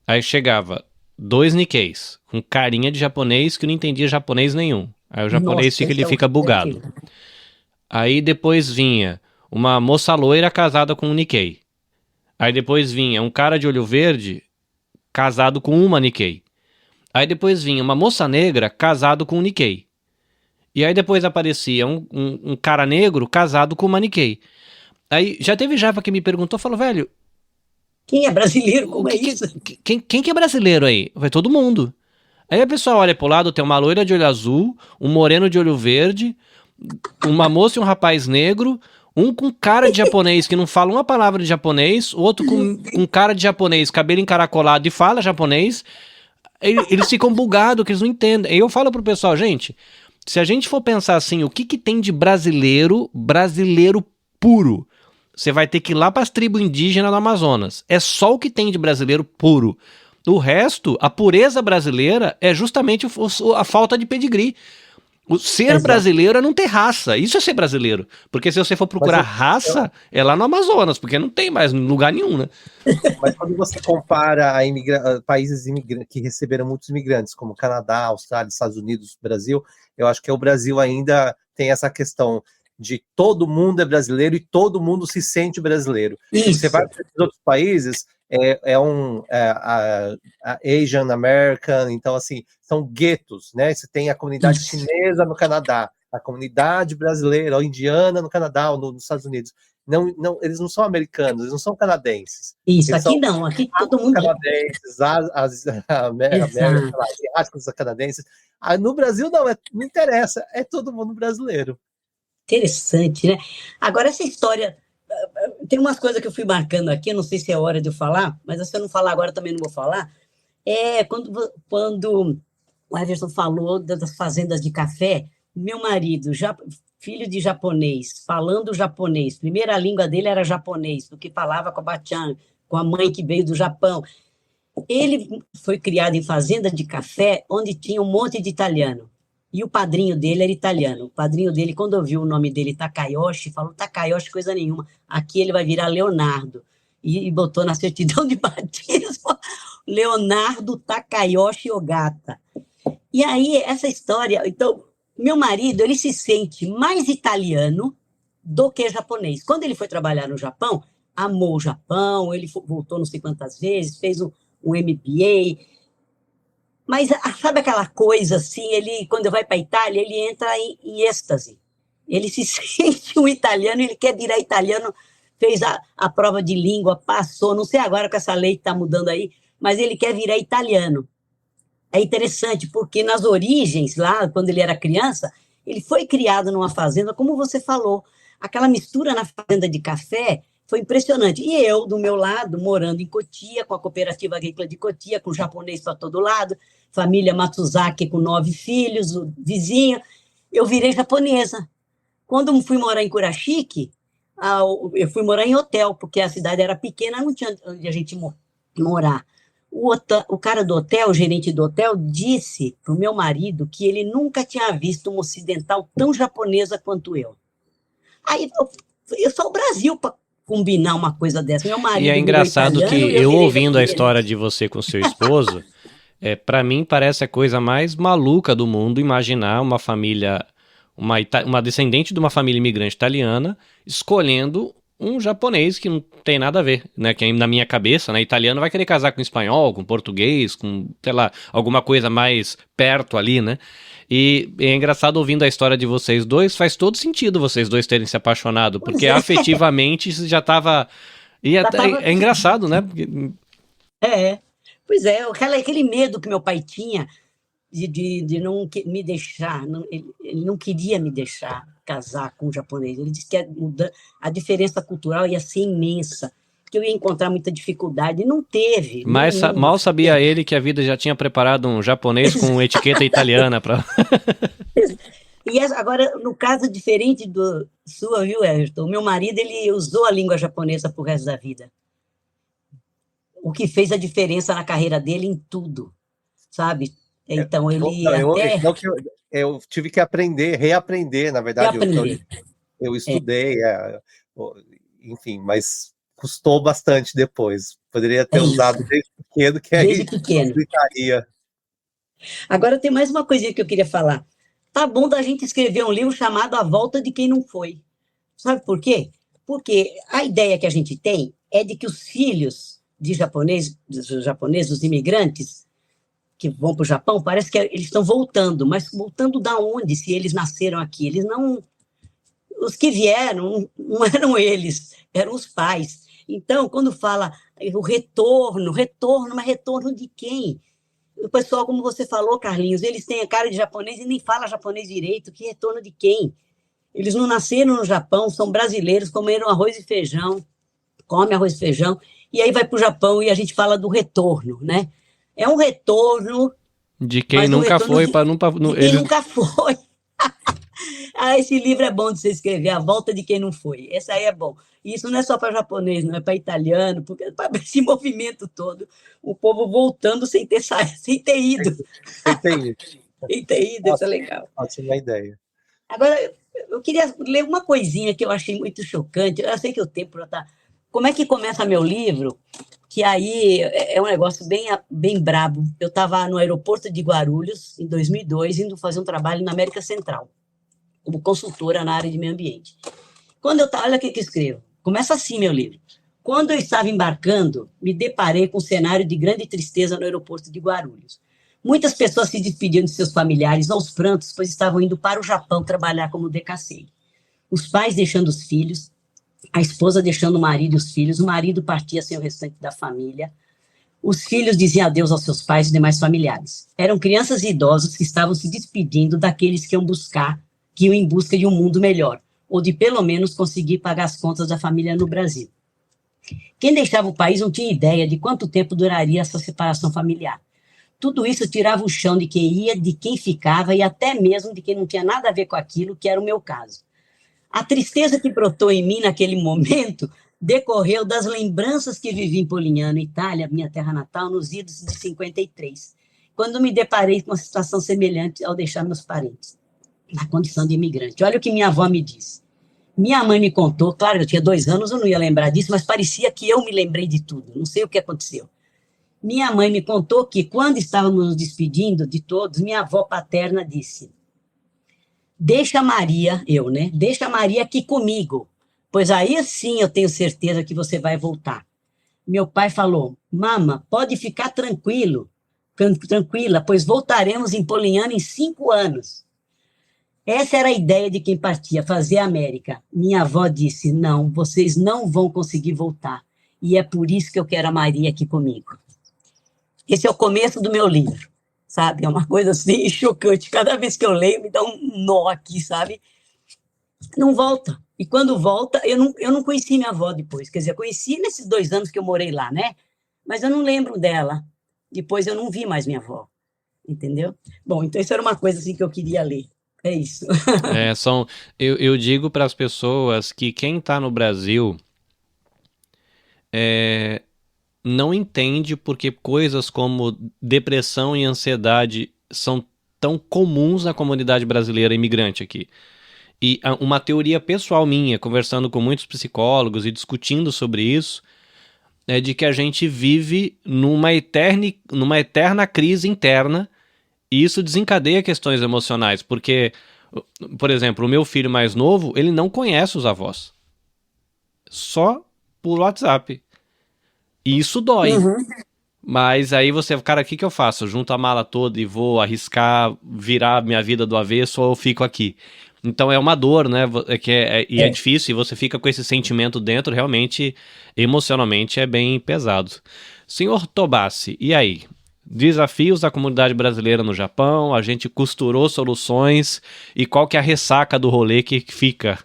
Aí chegava 2 Nikkeis, com carinha de japonês que não entendia japonês nenhum. Aí o japonês fica bugado. Aí depois vinha uma moça loira casada com um Nikkei. Aí depois vinha um cara de olho verde casado com uma Nikkei. Aí depois vinha uma moça negra casado com um Nikkei. E aí depois aparecia um cara negro casado com uma Nikkei. Aí já teve japa que me perguntou, falou, velho... Quem é brasileiro? Como é isso? Quem que é brasileiro aí? Vai todo mundo. Aí a pessoa olha pro lado, tem uma loira de olho azul, um moreno de olho verde, uma moça e um rapaz negro, um com cara de japonês que não fala uma palavra de japonês, outro com cara de japonês, cabelo encaracolado e fala japonês. Eles ficam bugados, que eles não entendem. Aí eu falo pro pessoal, gente... Se a gente for pensar assim, o que tem de brasileiro puro? Você vai ter que ir lá para as tribos indígenas do Amazonas. É só o que tem de brasileiro puro. O resto, a pureza brasileira é justamente a falta de pedigree. O ser brasileiro é não ter raça. Isso é ser brasileiro. Porque se você for procurar raça, é lá no Amazonas, porque não tem mais lugar nenhum, né? Mas quando você compara países que receberam muitos imigrantes, como Canadá, Austrália, Estados Unidos, Brasil, eu acho que o Brasil ainda tem essa questão de todo mundo é brasileiro e todo mundo se sente brasileiro. Isso. Você vai para os outros países, a Asian American, então assim, são guetos, né? Você tem a comunidade chinesa no Canadá, a comunidade brasileira ou indiana no Canadá ou nos Estados Unidos. Não, eles não são americanos, eles não são canadenses. Isso, eles aqui não, aqui todo mundo... Canadenses, asiáticos canadenses. No Brasil não interessa, é todo mundo brasileiro. Interessante, né? Agora, essa história... Tem umas coisas que eu fui marcando aqui, não sei se é hora de eu falar, mas se eu não falar agora também não vou falar. Quando o Everson falou das fazendas de café, meu marido, filho de japonês, falando japonês, primeira língua dele era japonês, porque falava com a Bachan, com a mãe que veio do Japão. Ele foi criado em fazenda de café, onde tinha um monte de italiano. E o padrinho dele era italiano. O padrinho dele, quando ouviu o nome dele, Takayoshi, falou, Takayoshi, coisa nenhuma. Aqui ele vai virar Leonardo. E botou na certidão de batismo Leonardo Takayoshi Ogata. E aí, essa história... Então, meu marido, ele se sente mais italiano do que japonês. Quando ele foi trabalhar no Japão, amou o Japão, ele voltou não sei quantas vezes, fez um MBA... Mas sabe aquela coisa assim, quando vai para a Itália, ele entra em êxtase. Ele se sente um italiano, ele quer virar italiano, fez a prova de língua, passou, não sei agora com essa lei que está mudando aí, mas ele quer virar italiano. É interessante, porque nas origens, lá, quando ele era criança, ele foi criado numa fazenda, como você falou, aquela mistura na fazenda de café, foi impressionante. E eu, do meu lado, morando em Cotia, com a Cooperativa Agrícola de Cotia, com japonês para todo lado, família Matsuzaki com 9 filhos, o vizinho, eu virei japonesa. Quando eu fui morar em Curachique, eu fui morar em hotel, porque a cidade era pequena, não tinha onde a gente morar. O cara do hotel, o gerente do hotel, disse para o meu marido que ele nunca tinha visto uma ocidental tão japonesa quanto eu. Aí eu sou o Brasil para combinar uma coisa dessa. Meu marido, e é engraçado que eu ouvindo a história de você com seu esposo, para mim parece a coisa mais maluca do mundo imaginar uma família, uma descendente de uma família imigrante italiana, escolhendo um japonês que não tem nada a ver, né? Que na minha cabeça, né? Italiano vai querer casar com espanhol, com português, com, sei lá, alguma coisa mais perto ali, né? E é engraçado ouvindo a história de vocês dois, faz todo sentido vocês dois terem se apaixonado, Pois porque é, afetivamente isso já tava. E já tava. é engraçado, né? É, pois é, aquele medo que meu pai tinha de não me deixar, ele não queria me deixar casar com um japonês. Ele disse que a diferença cultural ia ser imensa, que eu ia encontrar muita dificuldade, e não teve. Mas mal sabia ele que a vida já tinha preparado um japonês com etiqueta italiana para. E agora, no caso diferente do sua, viu, Everton? O meu marido, ele usou a língua japonesa pro resto da vida. O que fez a diferença na carreira dele em tudo, sabe? Então, ele até... Eu tive que reaprender, na verdade. Eu estudei, enfim, mas custou bastante depois. Poderia ter usado desde pequeno, que aí facilitaria. Agora, tem mais uma coisinha que eu queria falar. Tá bom da gente escrever um livro chamado A Volta de Quem Não Foi. Sabe por quê? Porque a ideia que a gente tem é de que os filhos dos japoneses, dos imigrantes que vão para o Japão, parece que eles estão voltando, mas voltando da onde, se eles nasceram aqui? Eles não... Os que vieram não eram eles, eram os pais. Então, quando fala o retorno, mas retorno de quem? O pessoal, como você falou, Carlinhos, eles têm a cara de japonês e nem falam japonês direito. Que retorno de quem? Eles não nasceram no Japão, são brasileiros, comeram arroz e feijão, comem arroz e feijão, e aí vai para o Japão e a gente fala do retorno, né? É um retorno... De quem nunca foi para... quem nunca foi. Esse livro é bom de você escrever, A Volta de Quem Não Foi. Esse aí é bom. E isso não é só para japonês, não é para italiano, porque é para esse movimento todo, o povo voltando sem ter ido. Sem ter ido, isso é legal. Ótima ideia. Agora, eu queria ler uma coisinha que eu achei muito chocante. Eu sei que o tempo já está... Como é que começa meu livro? Que aí é um negócio bem brabo. Eu estava no aeroporto de Guarulhos, em 2002, indo fazer um trabalho na América Central, como consultora na área de meio ambiente. Quando eu estava... Olha o que eu escrevo. Começa assim meu livro. Quando eu estava embarcando, me deparei com um cenário de grande tristeza no aeroporto de Guarulhos. Muitas pessoas se despediam de seus familiares aos prantos, pois estavam indo para o Japão trabalhar como decasseiro. Os pais deixando os filhos, a esposa deixando o marido e os filhos, o marido partia sem o restante da família, os filhos diziam adeus aos seus pais e demais familiares. Eram crianças e idosos que estavam se despedindo daqueles que iam em busca de um mundo melhor, ou de pelo menos conseguir pagar as contas da família no Brasil. Quem deixava o país não tinha ideia de quanto tempo duraria essa separação familiar. Tudo isso tirava o chão de quem ia, de quem ficava e até mesmo de quem não tinha nada a ver com aquilo, que era o meu caso. A tristeza que brotou em mim naquele momento decorreu das lembranças que vivi em Polignano, Itália, minha terra natal, nos idos de 53, quando me deparei com uma situação semelhante ao deixar meus parentes, na condição de imigrante. Olha o que minha avó me disse. Minha mãe me contou, claro, eu tinha 2 anos, eu não ia lembrar disso, mas parecia que eu me lembrei de tudo, não sei o que aconteceu. Minha mãe me contou que, quando estávamos nos despedindo de todos, minha avó paterna disse: deixa a Maria, deixa a Maria aqui comigo, pois aí sim eu tenho certeza que você vai voltar. Meu pai falou: mama, pode ficar tranquila, pois voltaremos em Polignano em 5 anos. Essa era a ideia de quem partia, fazer a América. Minha avó disse: não, vocês não vão conseguir voltar, e é por isso que eu quero a Maria aqui comigo. Esse é o começo do meu livro, sabe? É uma coisa assim chocante. Cada vez que eu leio, me dá um nó aqui, sabe? Não volta. E quando volta, eu não conheci minha avó depois. Quer dizer, eu conheci nesses 2 anos que eu morei lá, né? Mas eu não lembro dela. Depois eu não vi mais minha avó. Entendeu? Bom, então isso era uma coisa assim que eu queria ler. É isso. Eu digo para as pessoas que quem está no Brasil não entende porque coisas como depressão e ansiedade são tão comuns na comunidade brasileira imigrante aqui. E uma teoria pessoal minha, conversando com muitos psicólogos e discutindo sobre isso, é de que a gente vive numa eterna crise interna, e isso desencadeia questões emocionais, porque, por exemplo, o meu filho mais novo, ele não conhece os avós. só por WhatsApp. E isso dói. Uhum. Mas aí você, cara, o que que eu faço? Eu junto a mala toda e vou arriscar virar minha vida do avesso ou eu fico aqui? Então é uma dor, né? E é É. difícil, e você fica com esse sentimento dentro, realmente, emocionalmente é bem pesado. Senhor Tobassi, e aí? Desafios da comunidade brasileira no Japão, a gente costurou soluções, e qual que é a ressaca do rolê que fica?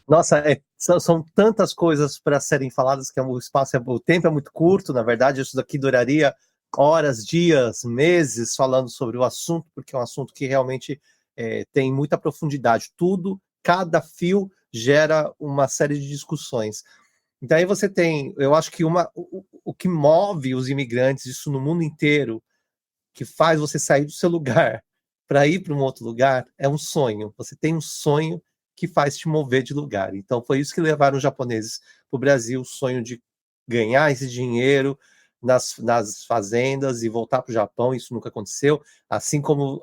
Nossa, são tantas coisas para serem faladas que o tempo é muito curto. Na verdade, isso daqui duraria horas, dias, meses falando sobre o assunto, porque é um assunto que realmente tem muita profundidade. Cada fio gera uma série de discussões. Então aí você tem, eu acho que o que move os imigrantes, isso no mundo inteiro, que faz você sair do seu lugar para ir para um outro lugar, é um sonho. Você tem um sonho que faz te mover de lugar. Então foi isso que levaram os japoneses para o Brasil, o sonho de ganhar esse dinheiro nas fazendas e voltar para o Japão. Isso nunca aconteceu, assim como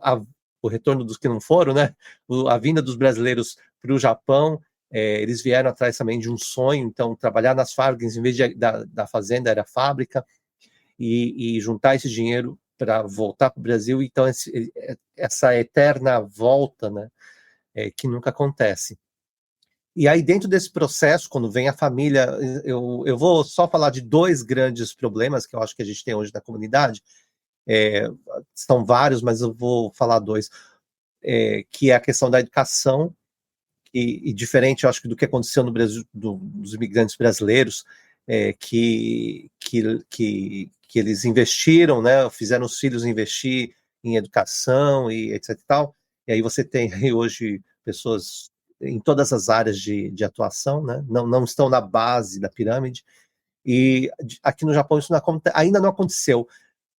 o retorno dos que não foram, né? A vinda dos brasileiros para o Japão, eles vieram atrás também de um sonho. Então trabalhar nas fábricas em vez da fazenda era fábrica, e juntar esse dinheiro para voltar para o Brasil. Então essa eterna volta, né, que nunca acontece. E aí, dentro desse processo, quando vem a família, eu vou só falar de dois grandes problemas que eu acho que a gente tem hoje na comunidade. São vários, mas eu vou falar dois, que é a questão da educação, e diferente, eu acho, do que aconteceu no Brasil, dos imigrantes brasileiros, que eles investiram, né, fizeram os filhos investir em educação e etc e tal, e aí você tem aí hoje pessoas em todas as áreas de atuação, né, não estão na base da pirâmide, e aqui no Japão isso ainda não aconteceu.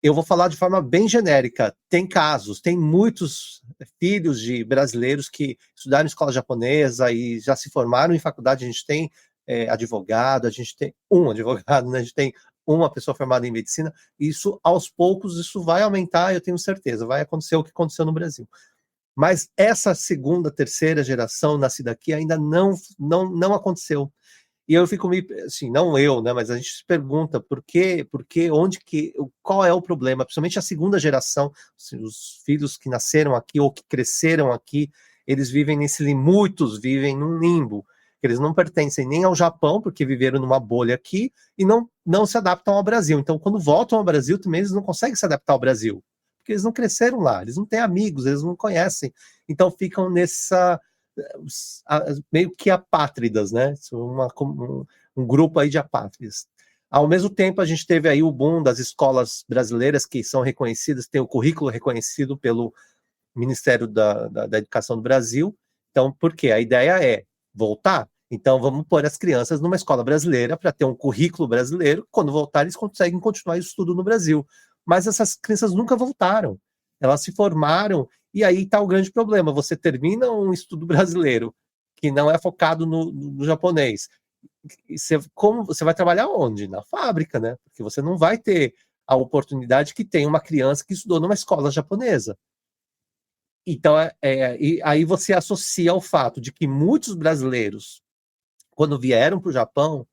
Eu vou falar de forma bem genérica. Tem casos, tem muitos filhos de brasileiros que estudaram em escola japonesa e já se formaram em faculdade. A gente tem advogado, a gente tem um advogado, né? A gente tem uma pessoa formada em medicina. Isso, aos poucos, isso vai aumentar, eu tenho certeza. Vai acontecer o que aconteceu no Brasil. Mas essa segunda, terceira geração nascida aqui ainda não aconteceu. E eu fico assim, não eu, né, mas a gente se pergunta por quê, qual é o problema, principalmente a segunda geração, assim, os filhos que nasceram aqui ou que cresceram aqui, eles muitos vivem num limbo, eles não pertencem nem ao Japão, porque viveram numa bolha aqui, e não se adaptam ao Brasil. Então, quando voltam ao Brasil, também eles não conseguem se adaptar ao Brasil, porque eles não cresceram lá, eles não têm amigos, eles não conhecem, então ficam meio que apátridas, né? Um grupo aí de apátridas. Ao mesmo tempo, a gente teve aí o boom das escolas brasileiras que são reconhecidas, tem o currículo reconhecido pelo Ministério da Educação do Brasil. Então, por quê? A ideia é voltar. Então, vamos pôr as crianças numa escola brasileira para ter um currículo brasileiro. Quando voltar, eles conseguem continuar o estudo no Brasil. Mas essas crianças nunca voltaram. Elas se formaram, e aí está o grande problema. Você termina um estudo brasileiro que não é focado no japonês. Como você vai trabalhar onde? Na fábrica, né? Porque você não vai ter a oportunidade que tem uma criança que estudou numa escola japonesa. Então, e aí você associa ao fato de que muitos brasileiros, quando vieram para o Japão,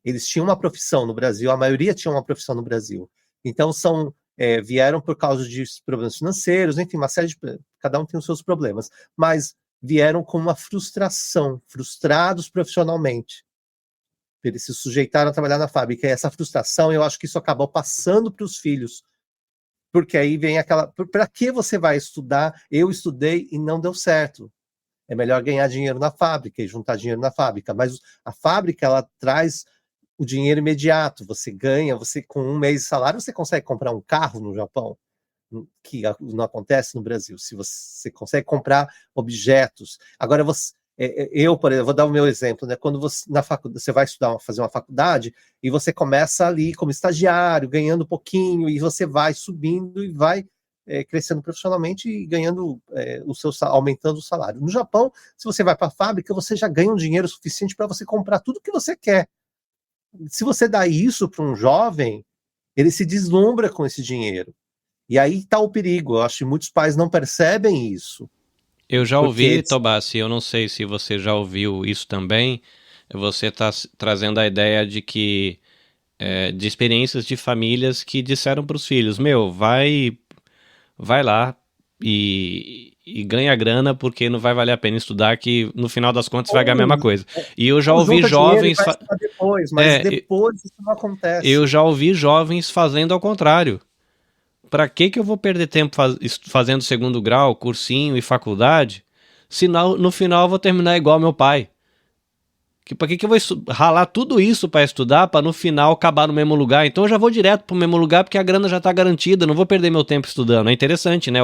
eles tinham uma profissão no Brasil, a maioria tinha uma profissão no Brasil. Então, vieram por causa de problemas financeiros, enfim, uma série de... Cada um tem os seus problemas, mas vieram com uma frustração, frustrados profissionalmente. Eles se sujeitaram a trabalhar na fábrica, e essa frustração, eu acho que isso acabou passando para os filhos, porque aí vem aquela... Para que você vai estudar? Eu estudei e não deu certo. É melhor ganhar dinheiro na fábrica e juntar dinheiro na fábrica, mas a fábrica, ela traz o dinheiro imediato, você ganha, com um mês de salário, você consegue comprar um carro no Japão, que não acontece no Brasil. Se você consegue comprar objetos. Agora, eu, por exemplo, vou dar o meu exemplo, né? Quando você vai fazer uma faculdade, e você começa ali como estagiário, ganhando um pouquinho, e você vai subindo e vai crescendo profissionalmente e ganhando aumentando o salário. No Japão, se você vai para a fábrica, você já ganha um dinheiro suficiente para você comprar tudo que você quer. Se você dá isso para um jovem, ele se deslumbra com esse dinheiro. E aí está o perigo. Eu acho que muitos pais não percebem isso. Eu já ouvi, Tobassi, eu não sei se você já ouviu isso também, você está trazendo a ideia de que de experiências de famílias que disseram para os filhos, vai lá e ganha grana porque não vai valer a pena estudar, que no final das contas vai ganhar a mesma coisa. E eu já ouvi jovens... depois, mas depois isso não acontece. Eu já ouvi jovens fazendo ao contrário. Para que eu vou perder tempo fazendo segundo grau, cursinho e faculdade, se no final eu vou terminar igual meu pai? Para que eu vou ralar tudo isso para estudar, para no final acabar no mesmo lugar? Então eu já vou direto para o mesmo lugar porque a grana já está garantida, não vou perder meu tempo estudando. É interessante, né,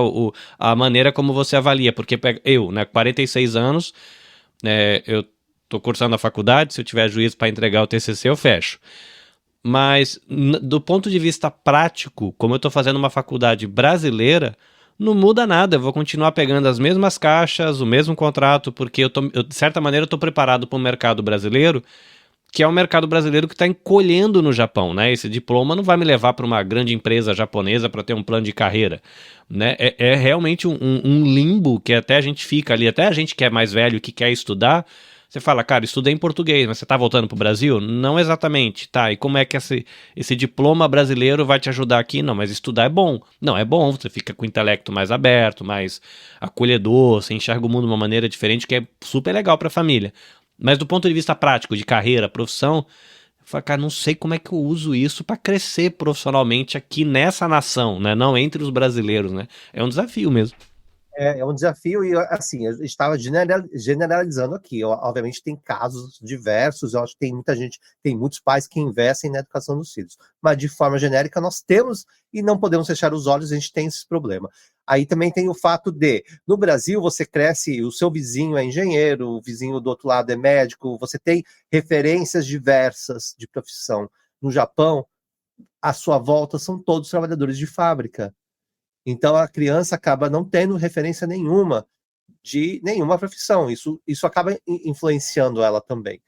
a maneira como você avalia, porque eu, né, 46 anos, eu estou cursando a faculdade, se eu tiver juízo para entregar o TCC eu fecho. Mas do ponto de vista prático, como eu estou fazendo uma faculdade brasileira, não muda nada, eu vou continuar pegando as mesmas caixas, o mesmo contrato, porque de certa maneira eu estou preparado para o mercado brasileiro, que é um mercado brasileiro que está encolhendo no Japão, né? Esse diploma não vai me levar para uma grande empresa japonesa para ter um plano de carreira, né? É realmente um limbo que até a gente fica ali, até a gente que é mais velho, que quer estudar, você fala, cara, estudei em português, mas você tá voltando pro Brasil? Não exatamente, tá, e como é que esse diploma brasileiro vai te ajudar aqui? Não, mas estudar é bom. Não, é bom, você fica com o intelecto mais aberto, mais acolhedor, você enxerga o mundo de uma maneira diferente, que é super legal pra família. Mas do ponto de vista prático, de carreira, profissão, eu falo, cara, não sei como é que eu uso isso pra crescer profissionalmente aqui nessa nação, né? Não entre os brasileiros, né? É um desafio mesmo. É um desafio e, assim, eu estava generalizando aqui. Obviamente tem casos diversos, eu acho que tem muita gente, tem muitos pais que investem na educação dos filhos. Mas, de forma genérica, nós temos, e não podemos fechar os olhos, a gente tem esse problema. Aí também tem o fato de, no Brasil, você cresce, o seu vizinho é engenheiro, o vizinho do outro lado é médico, você tem referências diversas de profissão. No Japão, à sua volta são todos trabalhadores de fábrica. Então, a criança acaba não tendo referência nenhuma de nenhuma profissão. Isso acaba influenciando ela também.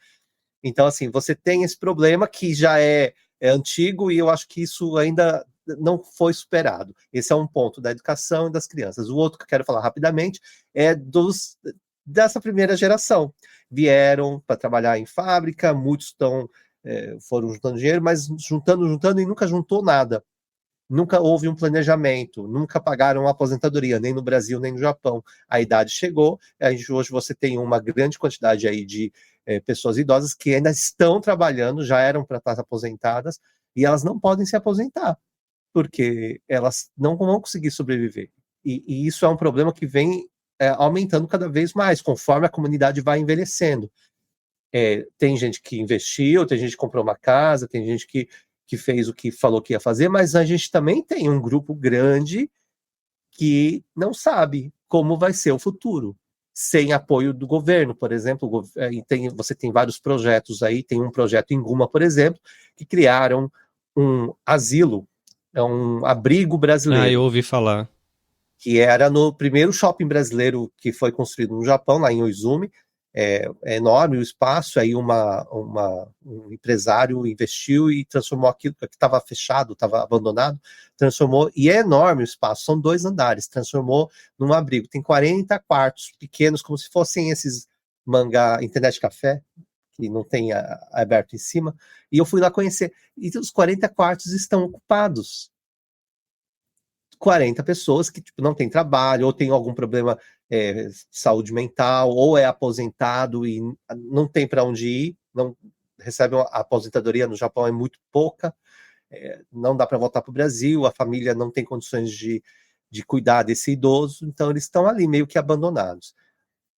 Então, assim, você tem esse problema que já é antigo e eu acho que isso ainda não foi superado. Esse é um ponto da educação e das crianças. O outro que eu quero falar rapidamente é dessa primeira geração. Vieram para trabalhar em fábrica, muitos foram juntando dinheiro, mas juntando e nunca juntou nada. Nunca houve um planejamento, nunca pagaram uma aposentadoria, nem no Brasil, nem no Japão. A idade chegou, hoje você tem uma grande quantidade aí de pessoas idosas que ainda estão trabalhando, já eram para estar aposentadas, e elas não podem se aposentar, porque elas não vão conseguir sobreviver. E isso é um problema que vem aumentando cada vez mais, conforme a comunidade vai envelhecendo. Tem gente que investiu, tem gente que comprou uma casa, tem gente que fez o que falou que ia fazer, mas a gente também tem um grupo grande que não sabe como vai ser o futuro, sem apoio do governo, por exemplo. Você tem vários projetos aí, tem um projeto em Guma, por exemplo, que criaram um asilo, um abrigo brasileiro. Eu ouvi falar. Que era no primeiro shopping brasileiro que foi construído no Japão, lá em Oizumi. É enorme o espaço, aí um empresário investiu e transformou aquilo que estava fechado, estava abandonado, transformou, e é enorme o espaço, são 2 andares, transformou num abrigo, tem 40 quartos pequenos, como se fossem esses internet café, que não tem aberto em cima, e eu fui lá conhecer, e os 40 quartos estão ocupados. 40 pessoas que não têm trabalho, ou tem algum problema saúde mental, ou é aposentado e não tem para onde ir, não recebe a aposentadoria no Japão, é muito pouca, não dá para voltar para o Brasil, a família não tem condições de cuidar desse idoso, então eles estão ali meio que abandonados.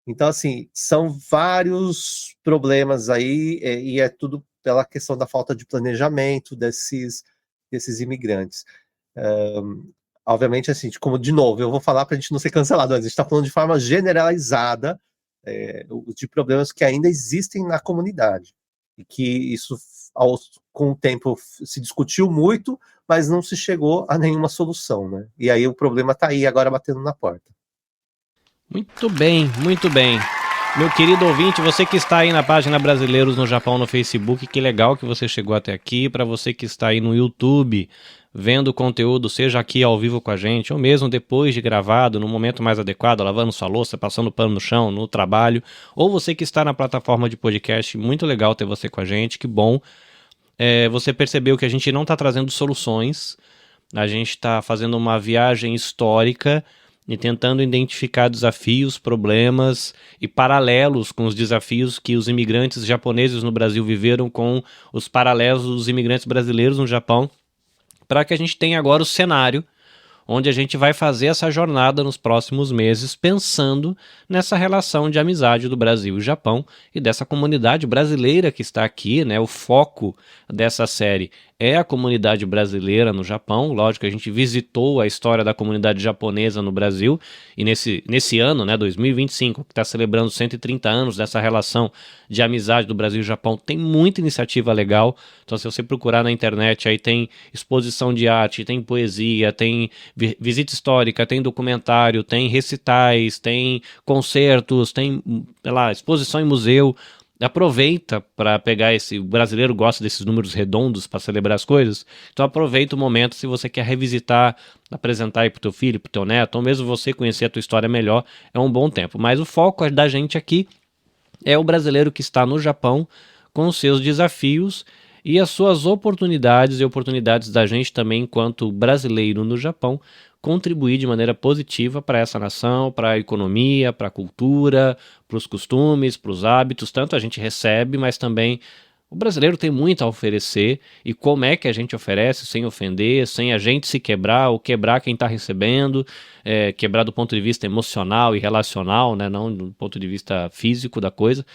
Então, assim, são vários problemas aí, e é tudo pela questão da falta de planejamento desses imigrantes. Obviamente, assim, como de novo, eu vou falar para a gente não ser cancelado, mas a gente está falando de forma generalizada de problemas que ainda existem na comunidade, e que isso, com o tempo, se discutiu muito, mas não se chegou a nenhuma solução, né? E aí o problema está aí agora batendo na porta. Muito bem, muito bem. Meu querido ouvinte, você que está aí na página Brasileiros no Japão no Facebook, que legal que você chegou até aqui. Para você que está aí no YouTube, vendo o conteúdo, seja aqui ao vivo com a gente, ou mesmo depois de gravado, no momento mais adequado, lavando sua louça, passando pano no chão, no trabalho, ou você que está na plataforma de podcast, muito legal ter você com a gente, que bom. Você percebeu que a gente não está trazendo soluções, a gente está fazendo uma viagem histórica e tentando identificar desafios, problemas e paralelos com os desafios que os imigrantes japoneses no Brasil viveram com os paralelos dos imigrantes brasileiros no Japão, para que a gente tenha agora o cenário onde a gente vai fazer essa jornada nos próximos meses, pensando nessa relação de amizade do Brasil e Japão e dessa comunidade brasileira que está aqui, né? O foco dessa série é a comunidade brasileira no Japão. Lógico, a gente visitou a história da comunidade japonesa no Brasil e nesse ano, né, 2025, que está celebrando 130 anos dessa relação de amizade do Brasil e Japão, tem muita iniciativa legal. Então, se você procurar na internet, aí tem exposição de arte, tem poesia, tem visita histórica, tem documentário, tem recitais, tem concertos, tem, sei lá, exposição em museu. Aproveita para pegar o brasileiro gosta desses números redondos para celebrar as coisas, então aproveita o momento, se você quer revisitar, apresentar aí pro teu filho, pro teu neto, ou mesmo você conhecer a tua história melhor, é um bom tempo. Mas o foco da gente aqui é o brasileiro que está no Japão, com os seus desafios e as suas oportunidades e oportunidades da gente também, enquanto brasileiro no Japão, contribuir de maneira positiva para essa nação, para a economia, para a cultura, para os costumes, para os hábitos. Tanto a gente recebe, mas também o brasileiro tem muito a oferecer. E como é que a gente oferece sem ofender, sem a gente se quebrar ou quebrar quem está recebendo, quebrar do ponto de vista emocional e relacional, né, não do ponto de vista físico da coisa.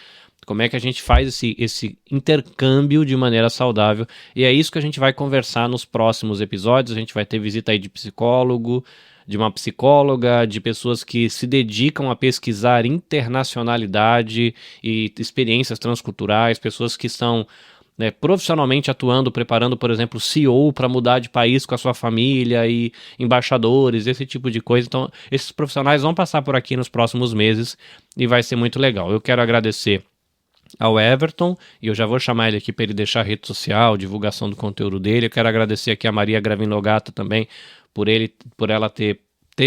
Como é que a gente faz esse intercâmbio de maneira saudável? E é isso que a gente vai conversar nos próximos episódios. A gente vai ter visita aí de psicólogo, de uma psicóloga, de pessoas que se dedicam a pesquisar internacionalidade e experiências transculturais, pessoas que estão, né, profissionalmente atuando, preparando, por exemplo, CEO para mudar de país com a sua família, e embaixadores, esse tipo de coisa. Então, esses profissionais vão passar por aqui nos próximos meses e vai ser muito legal. Eu quero agradecer ao Everton, e eu já vou chamar ele aqui para ele deixar a rede social, divulgação do conteúdo dele. Eu quero agradecer aqui a Maria Gravinogata também, por ela ter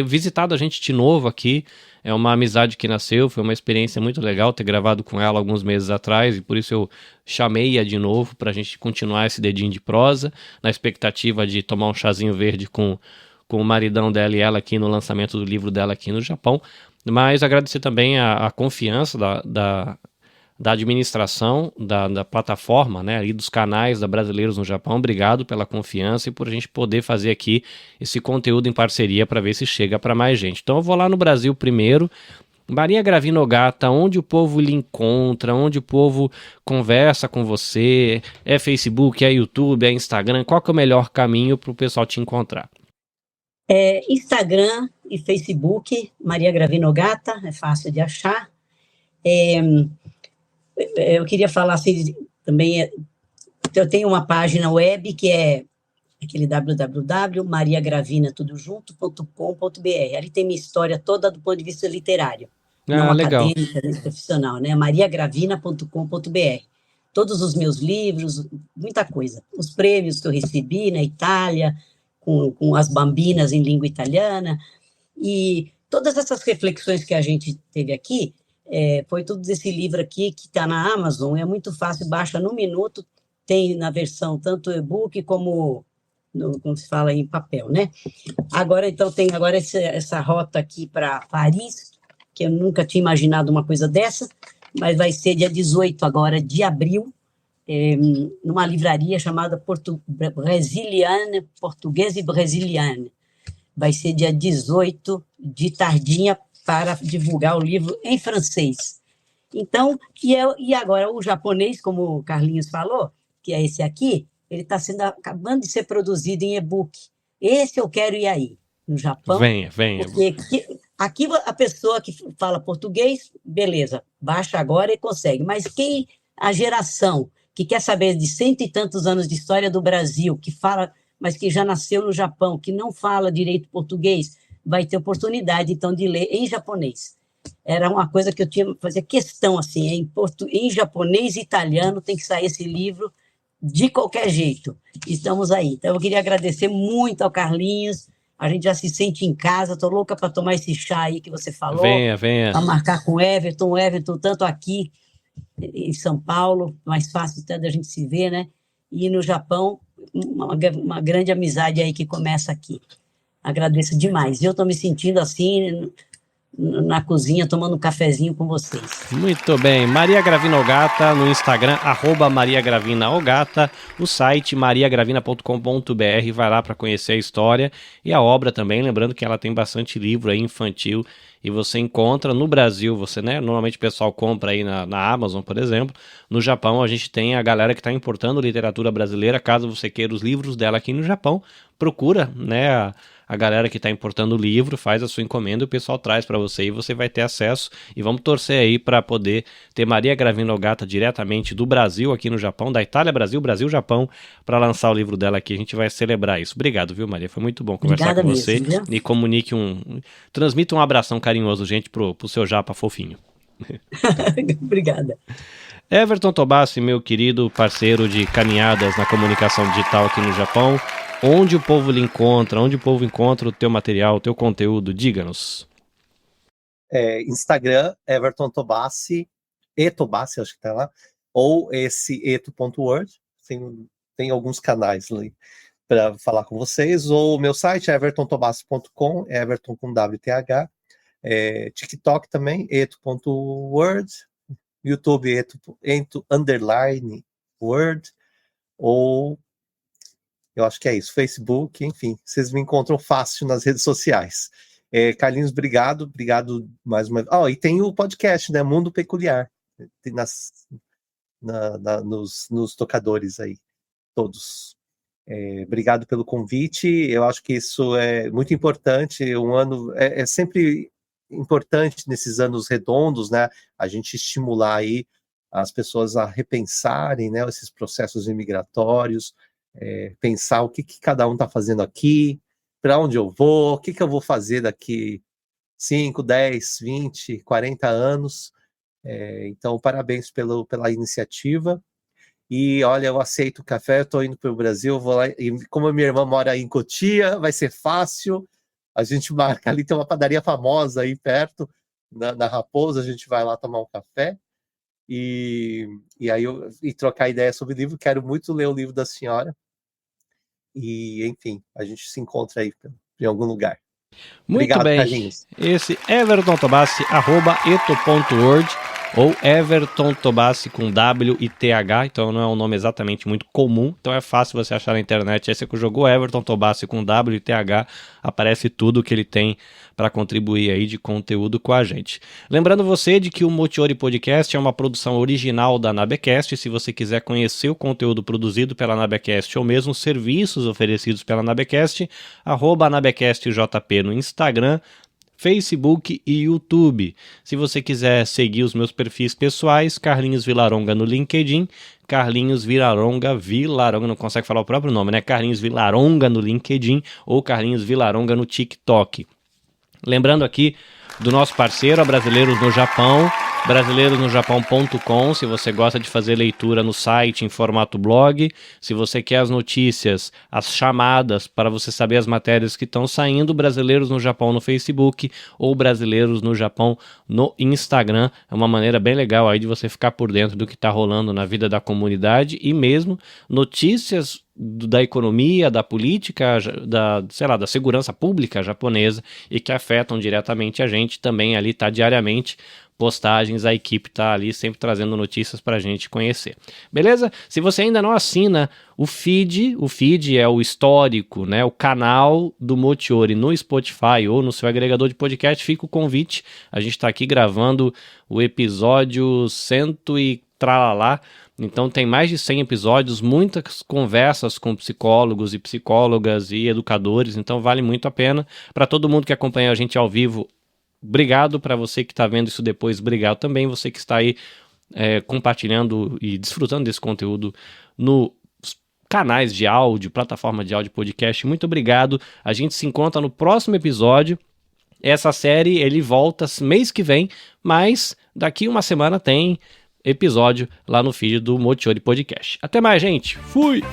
visitado a gente de novo aqui. É uma amizade que nasceu, foi uma experiência muito legal ter gravado com ela alguns meses atrás, e por isso eu chamei-a de novo para a gente continuar esse dedinho de prosa, na expectativa de tomar um chazinho verde com o maridão dela e ela aqui no lançamento do livro dela aqui no Japão. Mas agradecer também a confiança da administração, da plataforma, né, e dos canais da Brasileiros no Japão. Obrigado pela confiança e por a gente poder fazer aqui esse conteúdo em parceria para ver se chega para mais gente. Então eu vou lá no Brasil primeiro. Maria Gravinogata, onde o povo lhe encontra, onde o povo conversa com você, é Facebook, é YouTube, é Instagram, qual que é o melhor caminho para o pessoal te encontrar? Instagram e Facebook, Maria Gravinogata, é fácil de achar. Eu queria falar assim, também, eu tenho uma página web que é aquele www.mariagravina.com.br. Ali tem minha história toda do ponto de vista literário, não legal. acadêmica, nem profissional, né? mariagravina.com.br. Todos os meus livros, muita coisa. Os prêmios que eu recebi na Itália, com as bambinas em língua italiana, e todas essas reflexões que a gente teve aqui, foi tudo desse livro aqui, que está na Amazon. É muito fácil, baixa num minuto, tem na versão tanto e-book como se fala, em papel, né? Agora, então, tem agora essa rota aqui para Paris, que eu nunca tinha imaginado uma coisa dessa, mas vai ser dia 18 agora de abril, numa livraria chamada Brasiliane, Português e Brasiliane. Vai ser dia 18 de tardinha, para divulgar o livro em francês. Então, e agora o japonês, como o Carlinhos falou, que é esse aqui, ele está acabando de ser produzido em e-book. Esse eu quero ir aí, no Japão. Venha. Porque aqui a pessoa que fala português, beleza, baixa agora e consegue. Mas a geração que quer saber de 100 e tantos anos de história do Brasil, que fala, mas que já nasceu no Japão, que não fala direito português, vai ter oportunidade, então, de ler em japonês. Era uma coisa que eu tinha que fazer questão, assim, em japonês e italiano tem que sair esse livro de qualquer jeito, estamos aí. Então, eu queria agradecer muito ao Carlinhos. A gente já se sente em casa. Estou louca para tomar esse chá aí que você falou. Venha, venha. Para marcar com o Everton, tanto aqui em São Paulo, mais fácil até da gente se ver, né? E no Japão, uma grande amizade aí que começa aqui. Agradeço demais. Eu estou me sentindo assim, na cozinha, tomando um cafezinho com vocês. Muito bem. Maria Gravina Ogata no Instagram, @mariagravinaogata, o site mariagravina.com.br, vai lá para conhecer a história e a obra também, lembrando que ela tem bastante livro aí infantil e você encontra no Brasil, você, né, normalmente o pessoal compra aí na Amazon, por exemplo. No Japão a gente tem a galera que está importando literatura brasileira, caso você queira os livros dela aqui no Japão, procura, né, a galera que está importando o livro, faz a sua encomenda e o pessoal traz para você e você vai ter acesso. E vamos torcer aí para poder ter Maria Gravina Ogata diretamente do Brasil aqui no Japão, da Itália, Brasil, Japão, para lançar o livro dela aqui. A gente vai celebrar isso. Obrigado, viu, Maria? Foi muito bom conversar com você. Mesmo, e comunique transmita um abração carinhoso, gente, pro seu japa fofinho. Obrigada. Everton Tobassi, meu querido parceiro de caminhadas na comunicação digital aqui no Japão, onde o povo lhe encontra, onde o povo encontra o teu material, o teu conteúdo, diga-nos. Instagram, Everton Tobassi, Tobassi, acho que tá lá, ou esse eto.word, tem alguns canais ali para falar com vocês, ou o meu site é evertontobassi.com, Everton com WTH, TikTok também, eto.word, YouTube, _word, ou eu acho que é isso, Facebook, enfim, vocês me encontram fácil nas redes sociais. Carlinhos, obrigado mais uma vez. E tem o podcast, né, Mundo Peculiar, nos tocadores aí, todos. Obrigado pelo convite, eu acho que isso é muito importante, um ano é sempre importante nesses anos redondos, né, a gente estimular aí as pessoas a repensarem, né, esses processos imigratórios, pensar o que cada um está fazendo aqui, para onde eu vou, o que eu vou fazer daqui 5, 10, 20, 40 anos. Então, parabéns pela iniciativa. E olha, eu aceito o café, eu estou indo para o Brasil, vou lá, e como a minha irmã mora em Cotia, vai ser fácil. A gente marca ali, tem uma padaria famosa aí perto, na Raposa, a gente vai lá tomar um café e trocar ideia sobre o livro. Quero muito ler o livro da senhora. E, enfim, a gente se encontra aí em algum lugar. Muito Obrigado, bem. Carlinhos. Esse Everton Tobassi, @eto.word, ou Everton Tobassi com W e TH, então não é um nome exatamente muito comum, então é fácil você achar na internet. Aí você jogou Everton Tobassi com W e TH, aparece tudo que ele tem para contribuir aí de conteúdo com a gente. Lembrando você de que o Motiori Podcast é uma produção original da Nabecast. Se você quiser conhecer o conteúdo produzido pela Nabecast ou mesmo serviços oferecidos pela Nabecast, @NabecastJP no Instagram, Facebook e YouTube. Se você quiser seguir os meus perfis pessoais, Carlinhos Vilaronga no LinkedIn, Carlinhos Vilaronga, não consegue falar o próprio nome, né? Carlinhos Vilaronga no LinkedIn ou Carlinhos Vilaronga no TikTok. Lembrando aqui do nosso parceiro, a Brasileiros no Japão, brasileirosnojapão.com, se você gosta de fazer leitura no site em formato blog, se você quer as notícias, as chamadas para você saber as matérias que estão saindo, Brasileiros no Japão no Facebook ou Brasileiros no Japão no Instagram, é uma maneira bem legal aí de você ficar por dentro do que está rolando na vida da comunidade e mesmo notícias da economia, da política, da segurança pública japonesa e que afetam diretamente a gente. Também ali está diariamente postagens, a equipe está ali sempre trazendo notícias para a gente conhecer. Beleza? Se você ainda não assina o feed é o histórico, né, o canal do Motiori no Spotify ou no seu agregador de podcast, fica o convite. A gente está aqui gravando o episódio 100 e tralalá. Então tem mais de 100 episódios, muitas conversas com psicólogos e psicólogas e educadores, então vale muito a pena. Para todo mundo que acompanha a gente ao vivo, obrigado. Para você que está vendo isso depois, obrigado também. Você que está aí compartilhando e desfrutando desse conteúdo no canais de áudio, plataforma de áudio podcast, muito obrigado. A gente se encontra no próximo episódio. Essa série ele volta mês que vem, mas daqui uma semana tem episódio lá no feed do Motiori Podcast. Até mais, gente. Fui!